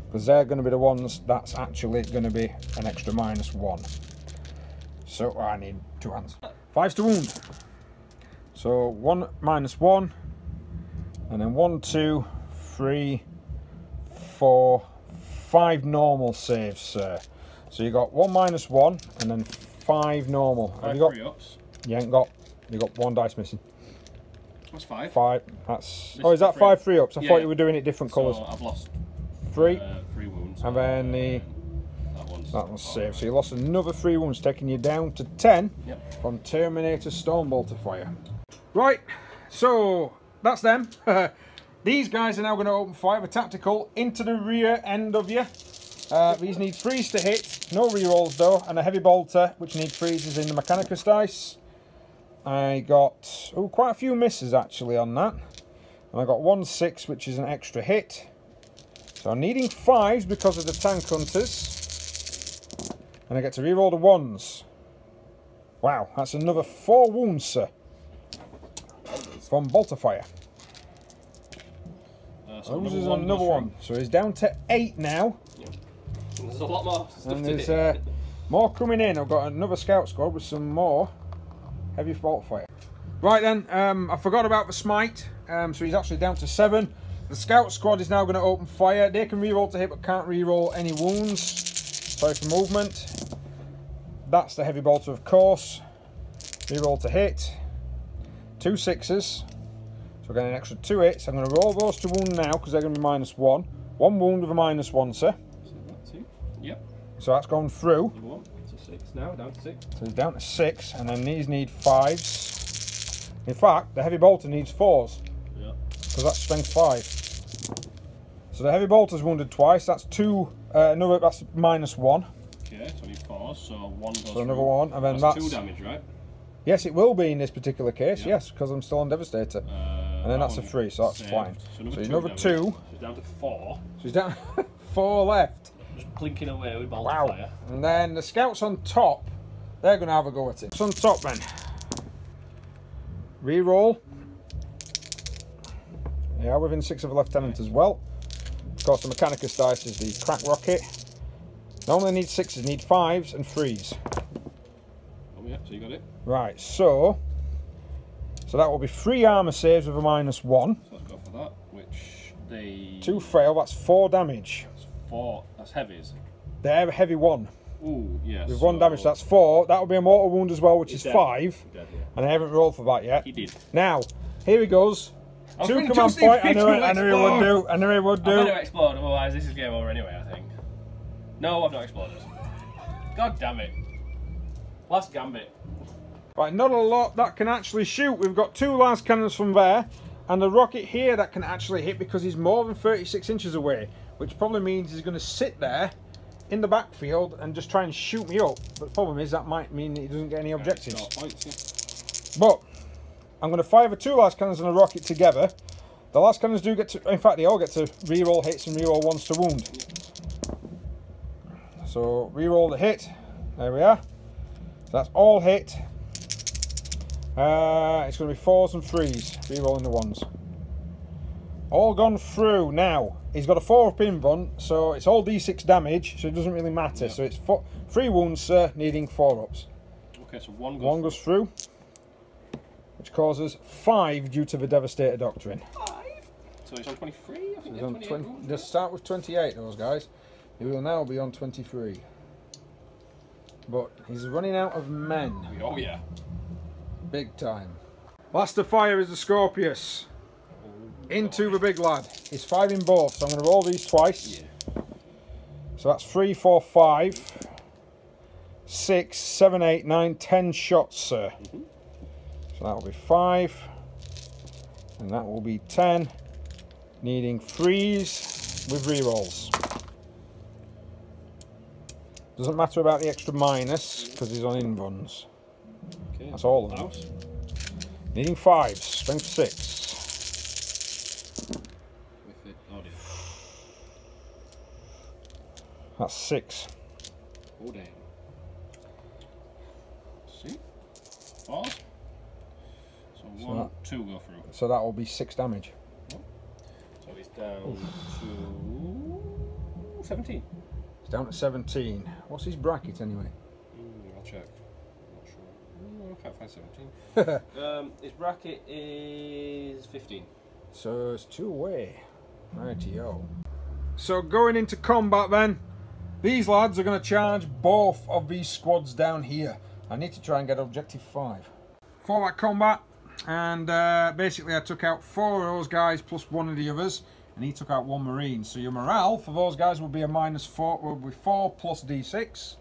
because they're going to be the ones that's actually going to be an extra -1. So I need 2 hands. 5s to wound. So 1 -1, and then 1, 2, 3, 4, 5 normal saves, sir. So you got 1 -1 and then 5 normal. 5 Have you got? free-ups. You ain't got. You got 1 dice missing. That's 5. 5. That's. This oh, is that 5 free-ups? I yeah, thought you were doing it different colours. So I've lost 3. 3 wounds. And then that one's saved. So you lost another 3 wounds, taking you down to 10 from Terminator Stormbolter fire. Right. So that's them. These guys are now going to open fire with tactical into the rear end of you. These need 3s to hit, no rerolls though, and a heavy bolter which need 3s is in the Mechanicus dice. I got quite a few misses actually on that, and I got 1 6 which is an extra hit. So I'm needing 5s because of the tank hunters, and I get to reroll the 1s. Wow, that's another 4 wounds, sir, from bolter fire. So this is another one. So he's down to 8 now. There's a lot more stuff and to there's more coming in. I've got another scout squad with some more heavy bolt fire. Right then, I forgot about the smite. So he's actually down to 7. The scout squad is now going to open fire. They can reroll to hit but can't reroll any wounds. Sorry for movement. That's the heavy bolter, of course. Reroll to hit. 2 6s. So we're getting an extra 2 hits. I'm going to roll those to wound now because they're going to be -1. 1 wound with a -1, sir. Yep. So that's gone through. Number 1 to 6 now, down to 6. So he's down to 6, and then these need 5s. In fact, the heavy bolter needs 4s. Yeah. Because that's strength 5. So the heavy bolter's wounded twice. That's 2. Another. That's -1. Okay, so I need 4s. So 1 goes. So another 1, and then that's that's 2 damage, right? Yes, it will be in this particular case. Yeah. Yes, because I'm still on Devastator. And then that's a 3, so that's saved. fine. So another 2. So he's down to 4. So he's down 4 left. Just blinking away with bolter fire. And then the scouts on top, they're going to have a go at it. So on top then. Reroll. Yeah, within 6 of a lieutenant as well. Of course, the Mechanicus dice is the crack rocket. Normally need 6s, need 5s and 3s. Oh yeah, so you got it. Right, so that will be 3 armour saves with a -1. So let's go for that, which they... 2 fail, that's 4 damage. That's 4, that's heavies. They're a heavy 1. Ooh, yes. With 1 damage, that's 4. That will be a mortal wound as well, which is dead. 5. Dead, yeah. And I haven't rolled for that yet. He did. Now, here he goes. 2 command point, I knew he would do. I knew he would do. I'm going to explode, otherwise this is game over anyway, I think. No, I've not exploded. God damn it. Last gambit. Right, not a lot that can actually shoot. We've got 2 lance cannons from there, and the rocket here that can actually hit because he's more than 36 inches away, which probably means he's going to sit there in the backfield and just try and shoot me up. But the problem is that might mean that he doesn't get any objectives. But I'm going to fire the 2 lance cannons and a rocket together. The lance cannons do get to, in fact, they all get to reroll hits and reroll 1s to wound. So reroll the hit. There we are. So that's all hit. It's going to be 4s and 3s. Re-rolling the 1s. All gone through. Now, he's got a 4-up invuln, so it's all d6 damage, so it doesn't really matter. Yeah. So it's 3 wounds, sir, needing 4-ups. Okay, so one goes through. Which causes 5 due to the Devastator Doctrine. 5? So he's on 23? I think he's on 20. Just start with 28, those guys. He will now be on 23. But he's running out of men. Oh, yeah. Big time. Last to fire is the Scorpius. Into the big lad. He's firing both, so I'm going to roll these twice. Yeah. So that's 3, 4, 5, 6, 7, 8, 9, 10 shots, sir. Mm-hmm. So that will be 5, and that will be 10. Needing 3s with rerolls. Doesn't matter about the extra minus because he's on invulns. Okay. That's all of them. Needing 5s, strength 6. That's 6. Oh damn. See? 4. So 1, 2 go through. So that will be 6 damage. So he's down to 17. He's down to 17. What's his bracket anyway? I'll check. I'm not sure. I can't find 17. His bracket is 15. So it's 2 away. Rightio. So going into combat then. These lads are going to charge both of these squads down here. I need to try and get objective 5. For that combat, and basically I took out 4 of those guys plus 1 of the others, and he took out 1 marine. So your morale for those guys will be a -4, will be 4 plus d6.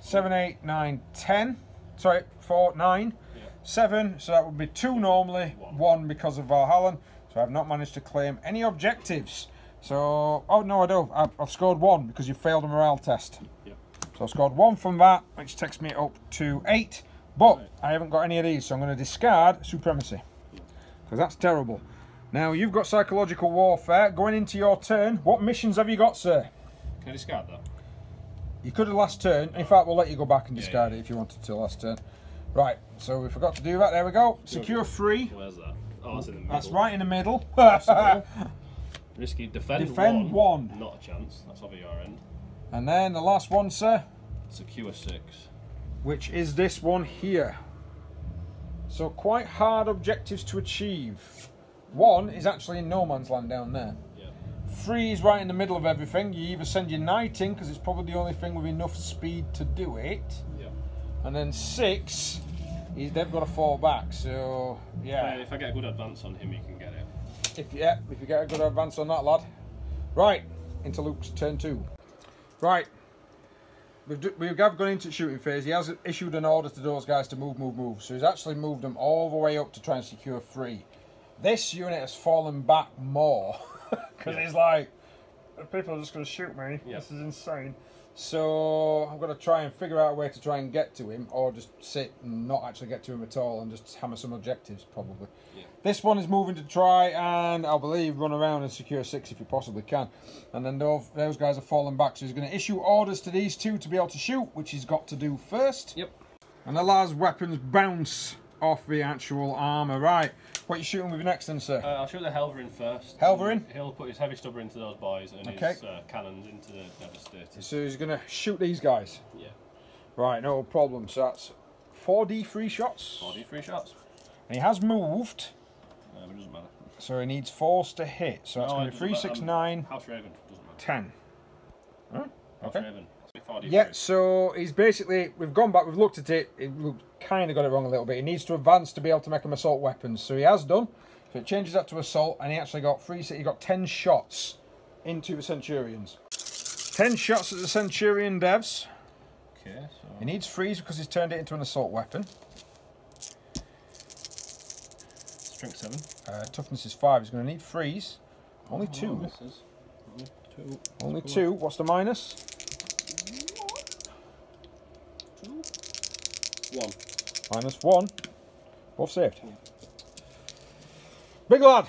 7, 8, 9, 10. Sorry, 4, 9. Yeah. 7, so that would be 2 normally, 1 because of Valhallan. So I've not managed to claim any objectives. So, oh no I do, I've scored 1 because you failed a morale test. Yep. So I've scored 1 from that, which takes me up to 8. But right. I haven't got any of these, so I'm going to discard Supremacy. Because that's terrible. Now, you've got Psychological Warfare. Going into your turn, what missions have you got, sir? Can I discard that? You could have last turn. In fact, we'll let you go back and discard it if you wanted to last turn. Right, so we forgot to do that. There we go. Secure 3. Where's that? Oh, that's in the middle. That's right in the middle. Risky. Defend 1. Not a chance. That's over your end. And then the last one, sir. Secure 6. Which is this one here. So quite hard objectives to achieve. 1 is actually in no man's land down there. Yeah. 3 is right in the middle of everything. You either send your knight in because it's probably the only thing with enough speed to do it. Yeah. And then 6, they've got to fall back. So yeah. If I get a good advance on him, you can get it. If you get a good advance on that, lad. Right, into Luke's turn 2. Right. We've gone into shooting phase. He has issued an order to those guys to move. So he's actually moved them all the way up to try and secure 3. This unit has fallen back more because he's like, people are just going to shoot me. Yeah. This is insane. So I'm going to try and figure out a way to try and get to him, or just sit and not actually get to him at all and just hammer some objectives probably. Yeah. This one is moving to try and, I believe, run around and secure 6 if he possibly can. And then those guys are falling back, so he's going to issue orders to these 2 to be able to shoot, which he's got to do first. Yep. And the last weapons bounce off the actual armour. Right, what are you shooting with next then, sir? I'll shoot the Helverin first. Helverin? He'll put his heavy stubber into those boys and his cannons into the Devastators. So he's going to shoot these guys? Yeah. Right, no problem. So that's 4d3 shots? 4d3 shots. And he has moved. But it doesn't matter. So he needs 4s to hit. So that's going to be 3, 6, 9, House Raven, doesn't matter. 10. Huh? House Raven. Yeah, so he's basically, we've gone back, we've looked at it, we've kind of got it wrong a little bit. He needs to advance to be able to make them assault weapons, so he has done. So it changes that to assault, and he actually got he got 10 shots into the Centurions. 10 shots at the Centurion devs. Okay, so he needs 3s because he's turned it into an assault weapon. Strength 7. Toughness is 5, he's going to need 3s. Only 2. Only 2. What's the minus? 1. -1. Both saved. Yeah. Big lad.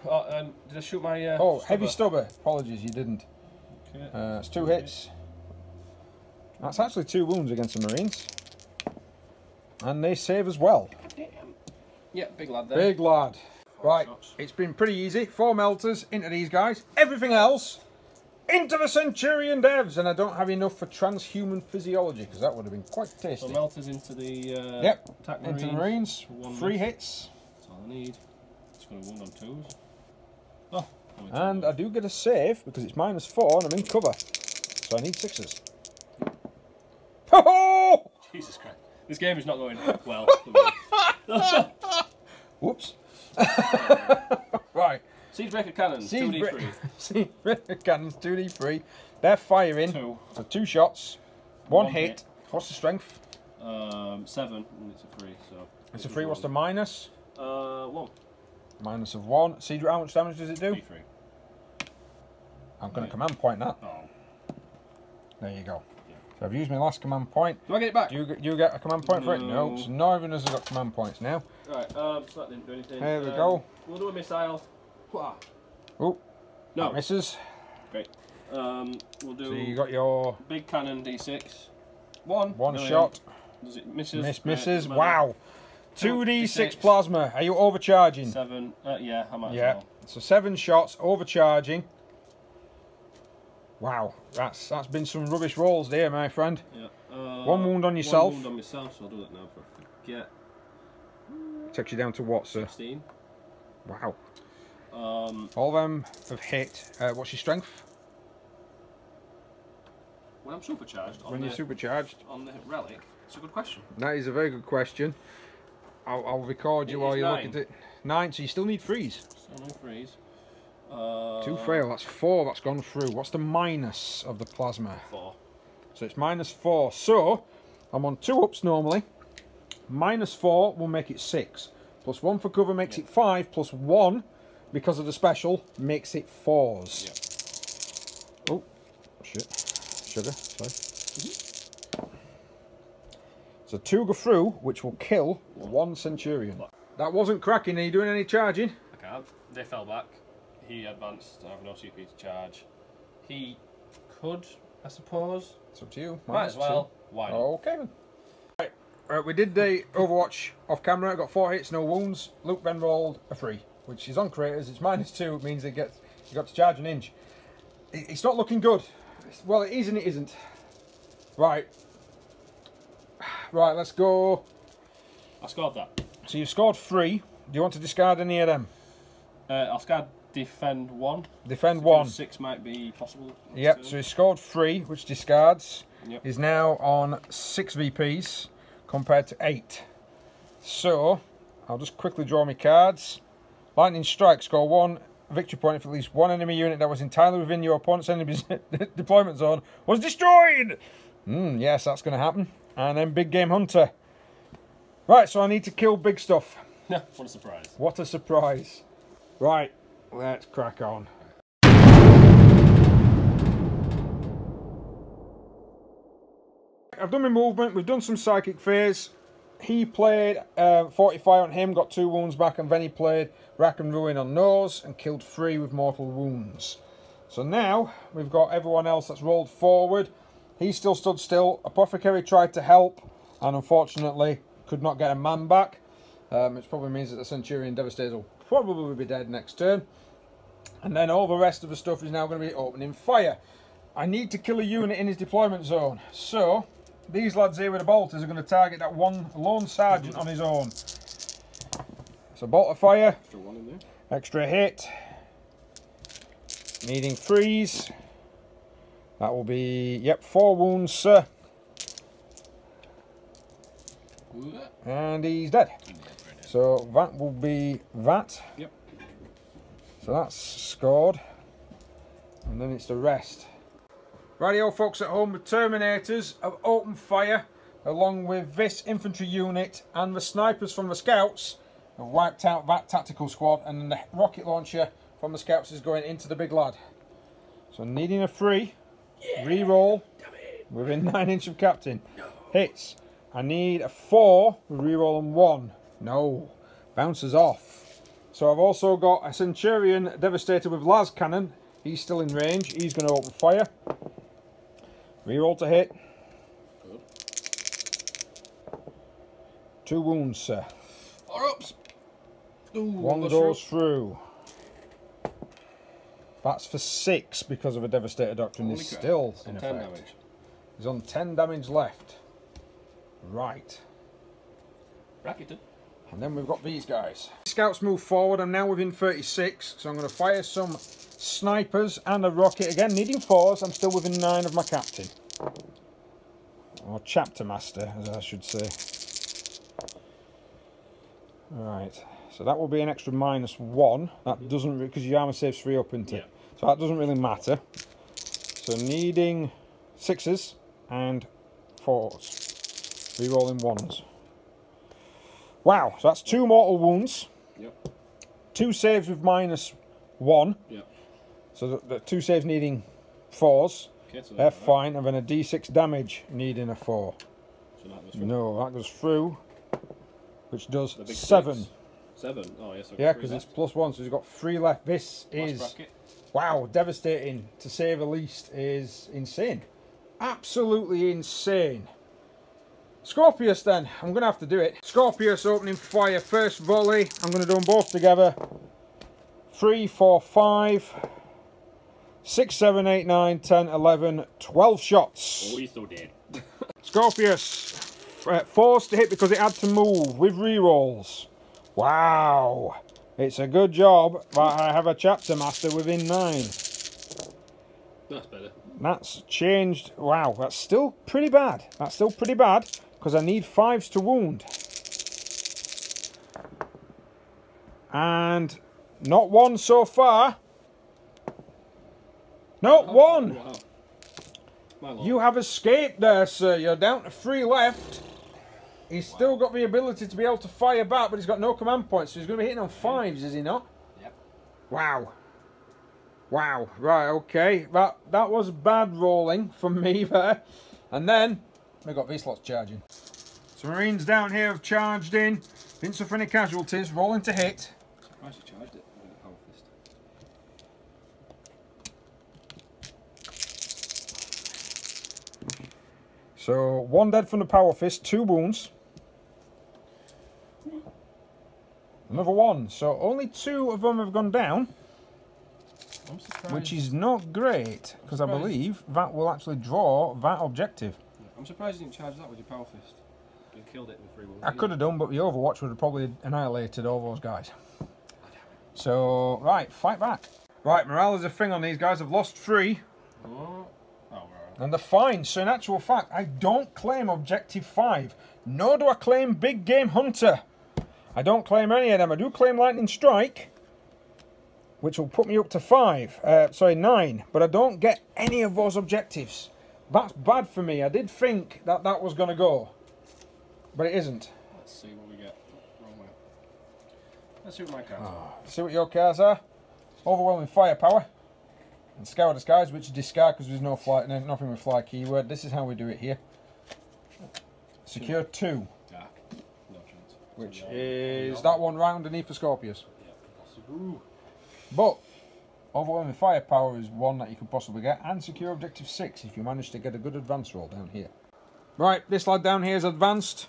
Did I shoot my stubber? Heavy stubber. Apologies, you didn't. Okay. It's 2 hits. That's actually 2 wounds against the Marines. And they save as well. Yeah, big lad there. Big lad. Right, it's been pretty easy. 4 melters into these guys. Everything else into the Centurion devs. And I don't have enough for transhuman physiology because that would have been quite tasty. So melters into the yep, attack into the Marines. 3 hits. That's all I need. It's got a wound on 2s. Oh, and I do get a save because it's -4 and I'm in cover. So I need 6s. Oh! Jesus Christ. This game is not going well. Whoops. Right. Siegebreaker cannons, 2d3. Siegebreaker cannons, 2d3. They're firing. 2. So 2 shots. 1 hit. What's the strength? 7, and it's a 3. So it's a 3. What's the minus? 1. Minus of 1. See how much damage does it do? D3. I'm going to command point that. Oh. There you go. Yeah. So I've used my last command point. Do I get it back? Do you get a command point for it? No. So neither of us have got command points now. Right, so that didn't do anything. There we go. We'll do a missile. Oh, no. That misses. Great. We'll do. So you got your big cannon D6. 1. One shot. Does it misses? Misses. Wow. 2d6 plasma. Are you overcharging? 7. Yeah, I might yeah. as well. So 7 shots, overcharging. Wow, that's been some rubbish rolls there, my friend. Yeah. 1 wound on yourself. 1 wound on myself, so I'll do that now before I forget. Takes you down to what, sir? 16. Wow. All of them have hit. What's your strength? When I'm supercharged. When you're supercharged. On the relic. It's a good question. That is a very good question. I'll record you while you look at it. 9, so you still need 3s. Still no 3s. 2 fail, that's 4 that's gone through. What's the minus of the plasma? 4. So it's -4. So I'm on 2 ups normally. -4 will make it 6. +1 for cover makes it 5. +1 because of the special makes it 4s. Yeah. Oh, shit. Sugar, sorry. So 2 go through, which will kill 1 Centurion. That wasn't cracking. Are you doing any charging? I can't. They fell back. He advanced. I have no CP to charge. He could, I suppose. It's up to you. Might as well. Why not? Okay then. Right, we did the Overwatch off camera. Got 4 hits, no wounds. Luke then rolled a 3, which is on creators. It's -2. It means you got to charge an inch. It's not looking good. Well, it is and it isn't. Right. Right, let's go. I scored that. So you've scored 3. Do you want to discard any of them? I'll discard defend 1. Defend 1. 6 might be possible. Yep, so he scored 3, which discards. Yep. He's now on 6 VPs compared to 8. So, I'll just quickly draw my cards. Lightning Strike, score 1 victory point if at least 1 enemy unit that was entirely within your opponent's enemy's deployment zone was destroyed! Yes, that's going to happen. And then Big Game Hunter. Right, so I need to kill big stuff. What a surprise. What a surprise. Right, let's crack on. I've done my movement, we've done some psychic phase. He played 45 on him, got 2 wounds back, and then he played Rack and Ruin on nose and killed 3 with mortal wounds. So now we've got everyone else that's rolled forward. He still stood still. Apothecary tried to help and unfortunately could not get a man back. Which probably means that the Centurion Devastator will probably be dead next turn. And then all the rest of the stuff is now going to be opening fire. I need to kill a unit in his deployment zone. So these lads here with the bolters are going to target that one lone sergeant on his own. So bolt of fire. Extra 1 in there. Extra hit. Needing 3s. That will be, yep, 4 wounds, sir. And he's dead. So that will be that. Yep. So that's scored. And then it's the rest. Rightio folks at home, the Terminators have opened fire along with this infantry unit and the snipers from the scouts have wiped out that tactical squad, and then the rocket launcher from the scouts is going into the big lad. So needing a 3, re-roll within 9 inch of captain. No. Hits. I need a 4 with re-roll and 1. No. Bounces off. So I've also got a Centurion Devastator with las cannon. He's still in range. He's going to open fire. Reroll to hit. Good. 2 wounds, sir. 4 ups. Ooh, 1 goes through. That's for 6 because of a Devastator Doctrine. Is still in effect. 10 damage. He's on 10 damage left. Right. Bracketed. And then we've got these guys. Scouts move forward. I'm now within 36, so I'm going to fire some snipers and a rocket. Again, needing 4s. I'm still within 9 of my captain. Or chapter master, as I should say. Right. So that will be an extra -1. That doesn't, because your armor saves 3 up into. Yeah. So that doesn't really matter. So needing 6s and 4s. Rerolling 1s. Wow, so that's 2 mortal wounds. Yep. 2 saves with -1. Yep. So the 2 saves needing 4s. Okay, so They're fine, and then a d6 damage needing a 4. So that goes through. No, that goes through, which does The big 7. 6. 7? Oh, yes. Yeah, because it's +1, so he's got 3 left. This Last is, bracket. wow, devastating, to say the least, is insane. Absolutely insane. Scorpius then, I'm going to have to do it. Scorpius opening fire, first volley. I'm going to do them both together. 3, 4, 5, 6, 7, 8, 9, 10, 11, 12 shots. Oh, he's so dead. Scorpius, forced to hit because it had to move with rerolls. Wow. It's a good job that I have a chapter master within 9. That's better. That's changed. Wow, that's still pretty bad. That's still pretty bad because I need 5s to wound. And not 1 so far. No, 1. Wow. My lord. You have escaped there, sir. You're down to 3 left. He's still got the ability to be able to fire back, but he's got no command points, so he's going to be hitting on 5s, is he not? Yep. Wow. Wow. Right, okay. That was bad rolling from me there. And then we've got these lots charging. So Marines down here have charged in. Didn't suffer any casualties. Rolling to hit. Surprised you charged it with a power fist. So 1 dead from the power fist, 2 wounds. Another 1. So only 2 of them have gone down. I'm surprised. Which is not great, because I believe that will actually draw that objective. I'm surprised you didn't charge that with your power fist. You killed it with 3 wounds. I could have done, but the Overwatch would have probably annihilated all those guys. So, right, fight back. Right, morale is a thing on these guys. I've lost 3. Oh, right. And they're fine. So in actual fact, I don't claim objective 5. Nor do I claim Big Game Hunter. I don't claim any of them. I do claim Lightning Strike, which will put me up to 9. But I don't get any of those objectives. That's bad for me. I did think that that was going to go, but it isn't. Let's see what we get. Wrong way. Let's see what my cards are. See what your cards are. Overwhelming Firepower. And Scour Disguise, which is discard because there's no fly, nothing with fly keyword. This is how we do it here. Secure 2. Ah, no chance. Which So is that one right underneath for Scorpius. Yeah, possible. But Overwhelming Firepower is one that you could possibly get, and Secure Objective 6 if you manage to get a good advance roll down here. Right, this lad down here is advanced.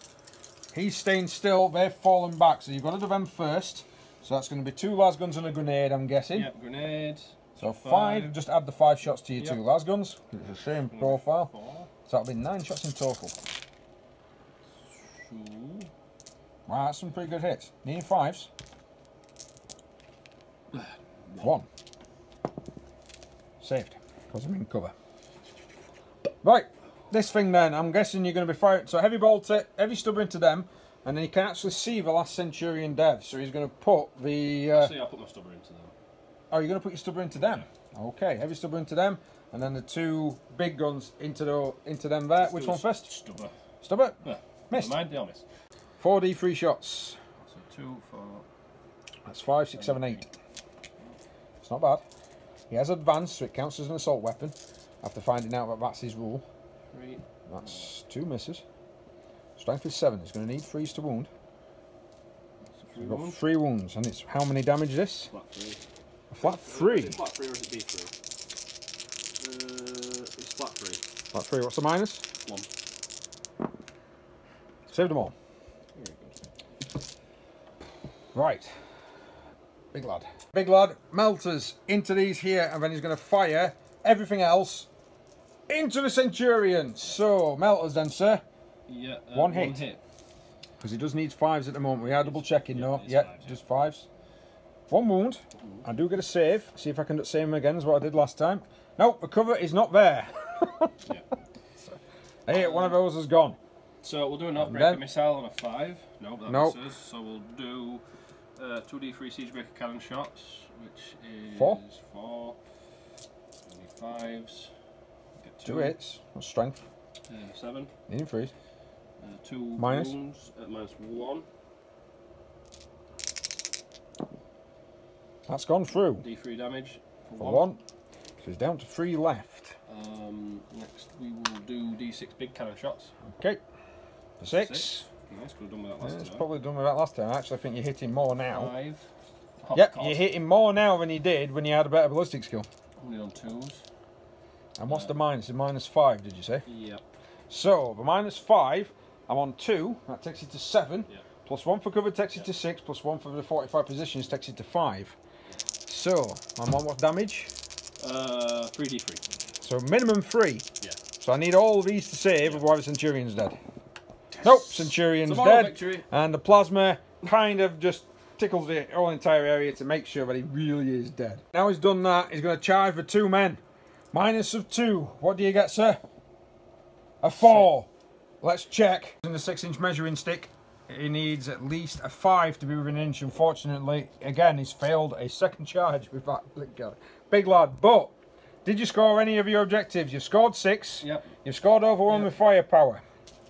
He's staying still, they've fallen back, so you've got to do them first. So that's going to be 2 las guns and a grenade, I'm guessing. Yep, grenade. So 5, just add the 5 shots to your 2 las guns. It's the same profile. 4. So that'll be 9 shots in total. 2. Wow, that's some pretty good hits. Needing 5s. 1. Saved, because I'm in cover. Right, this thing then, I'm guessing you're going to be firing. So heavy bolt it, heavy stubber into them, and then you can actually see the last Centurion dev. So he's going to put the... Actually, I'll put my stubber into them. Oh, you're going to put your stubber into them? Okay, heavy stubber into them, and then the 2 big guns into them there. Which one first? Stubber. Stubber? Yeah. Missed. Mind, they all miss. 4d3 shots. So 2, 4. That's 5, 6, 7, 8. It's not bad. He has advanced, so it counts as an assault weapon. After finding out that that's his rule. 3. That's 2 misses. Strength is 7. He's going to need 3s to wound. So we've got 3 wounds, and it's how many damage is this? Flat 3. A flat 3. Is it flat 3 or is it B3? It's flat 3. Flat 3. What's the minus? 1. Saved them all. Right. Big lad. Big lad melters into these here, and then he's going to fire everything else into the Centurion. So, melters then, sir. Yeah, one hit. Because he does need 5s at the moment. We are double checking, no. Yeah, just 5s. 1 wound. I do get a save. See if I can do the same again as what I did last time. Nope, the cover is not there. Yeah. Hey, one of those is gone. So we'll do an off-breaker missile on a 5. No, that nope. misses. So we'll do 2d3 siege breaker cannon shots, which is 4. 4. 5s. Get 2 hits. What's strength? 7. Needing 3s. 2 minus wounds at -1. That's gone through. D3 damage for 1. So he's down to 3 left. Next we will do D6 big cannon shots. Okay. For 6. Nice, could have done with that last time. It's probably done with that last time. I actually think you're hitting more now. 5. Yep, you're hitting more now than you did when you had a better ballistic skill. Only on 2s. And what's the minus? The -5, did you say? Yep. So, the -5, I'm on 2. That takes you to 7. Yep. Plus 1 for cover takes you to 6. Plus 1 for the 45 positions takes you to 5. So, I'm on what damage? 3d3. So, minimum 3. Yeah. So, I need all of these to save, otherwise the Centurion's dead. Yes. Nope, Centurion's dead. Victory. And the plasma kind of just tickles the whole entire area to make sure that he really is dead. Now he's done that, he's going to charge for 2 men. -2. What do you get, sir? A 4. Let's check. In the 6-inch measuring stick, he needs at least a 5 to be within an inch. Unfortunately, again, he's failed a second charge with that big lad. But did you score any of your objectives? You scored 6. Yep. You've scored over 1 with firepower.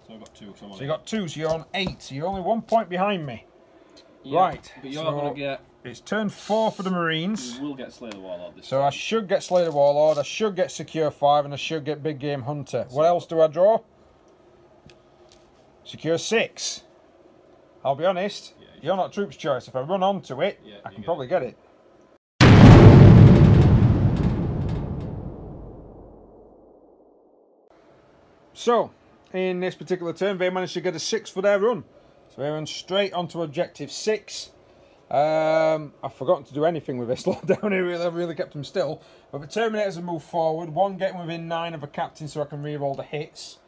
So I've got 2. So you got 2. So you're on 8. So you're only 1 point behind me. Yep. Right. But you're going to get. It's turn 4 for the Marines. You will get Slay the Warlord this So time. I should get Slay the Warlord, I should get Secure 5, and I should get Big Game Hunter. What else do I draw? Secure 6. I'll be honest, you're not Troops Choice. If I run onto it, I can probably get it. So, in this particular turn, they managed to get a 6 for their run. So they run straight onto objective 6. I've forgotten to do anything with this lot down here. I really kept them still. But the Terminators have moved forward. 1 getting within 9 of a captain so I can re-roll the hits.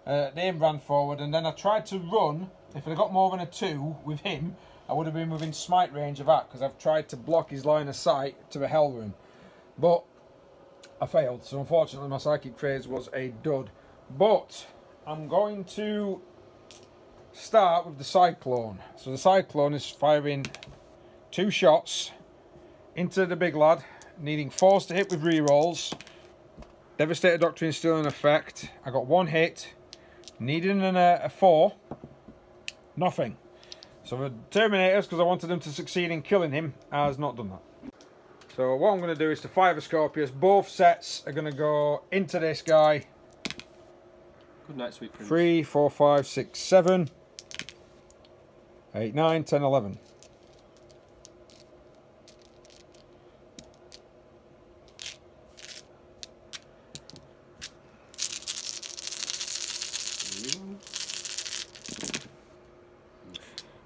They ran forward, and then I tried to run. If I'd got more than a 2 with him, I would have been within smite range of that, because I've tried to block his line of sight to the Hell Room. But I failed, so unfortunately my psychic phase was a dud. But I'm going to start with the Cyclone. So the Cyclone is firing 2 shots into the big lad, needing 4s to hit with rerolls. Devastator Doctrine is still in effect. I got 1 hit, needing a 4, nothing. So the Terminators, because I wanted them to succeed in killing him, has not done that. So what I'm going to do is to fire the Scorpius. Both sets are going to go into this guy. Good night, sweet prince. 3, 4, 5, 6, 7, 8, 9, 10, 11.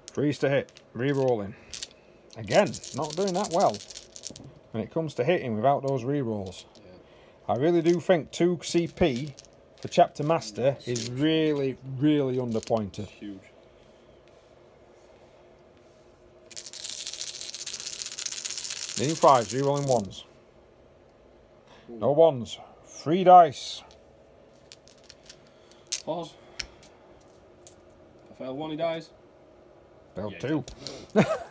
Threes to hit, re-rolling. Again, not doing that well when it comes to hitting without those re-rolls. Yeah. I really do think 2 CP for Chapter Master is really, really underpointed. Huge. Needing 5s, re-rolling 1s. No 1s. 3 dice. 4s. If I fail 1, he dies. Failed 2.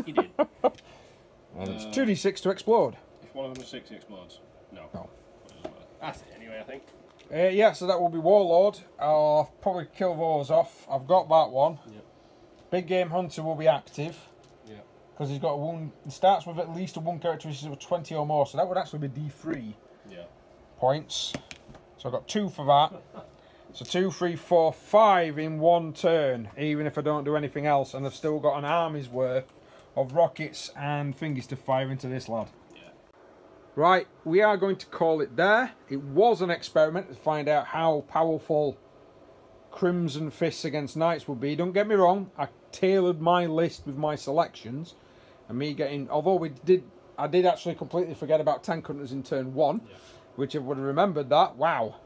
He did. And it's 2d6 to explode. If one of them is 6, he explodes. No. That's it anyway, I think. Yeah, so that will be Warlord. I'll probably kill those off. I've got that one. Yep. Big Game Hunter will be active. Yeah. Because he's got a wound. It starts with at least a 1 characteristic of 20 or more. So that would actually be D3 points. So I've got 2 for that. So 2, 3, 4, 5 in 1 turn, even if I don't do anything else, and I've still got an army's worth of rockets and thingies to fire into this lad. Yeah. Right, we are going to call it there. It was an experiment to find out how powerful Crimson Fists against Knights would be. Don't get me wrong, I tailored my list with my selections, and me getting, although I did actually completely forget about Tank Hunters in turn 1, which I would have remembered that. Wow.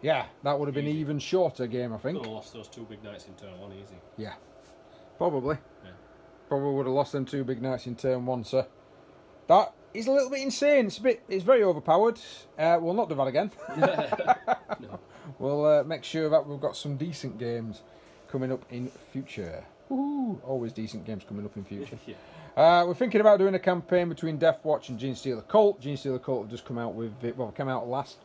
Yeah, that would have been an even shorter game, I think. Could have lost those 2 big knights in turn 1 easy. Yeah, probably. Yeah. Probably would have lost them 2 big knights in turn 1, so that is a little bit insane. It's very overpowered. We'll not do that again. No. We'll make sure that we've got some decent games coming up in future. Woohoo! Always decent games coming up in future. Yeah. We're thinking about doing a campaign between Deathwatch and Genestealer Cult. Genestealer Cult have just come out with it. Well, it came out last.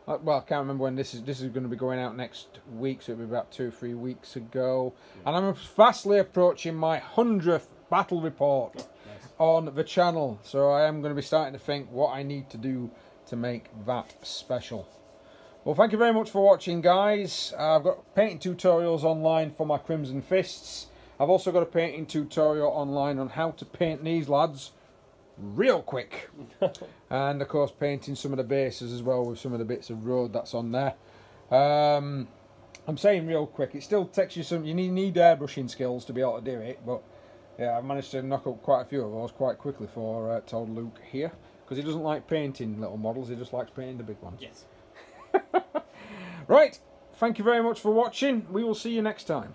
Well, I can't remember when this is. This is going to be going out next week, so it'll be about 2 or 3 weeks ago. Yeah. And I'm fastly approaching my 100th battle report on the channel, so I am going to be starting to think what I need to do to make that special. Well, thank you very much for watching, guys. I've got painting tutorials online for my Crimson Fists. I've also got a painting tutorial online on how to paint these lads real quick. And of course painting some of the bases as well with some of the bits of road that's on there. I'm saying real quick, it still takes you some, you need airbrushing skills to be able to do it, but yeah, I've managed to knock up quite a few of those quite quickly for Todd Luke here, because he doesn't like painting little models, he just likes painting the big ones. Yes. Right, thank you very much for watching. We will see you next time.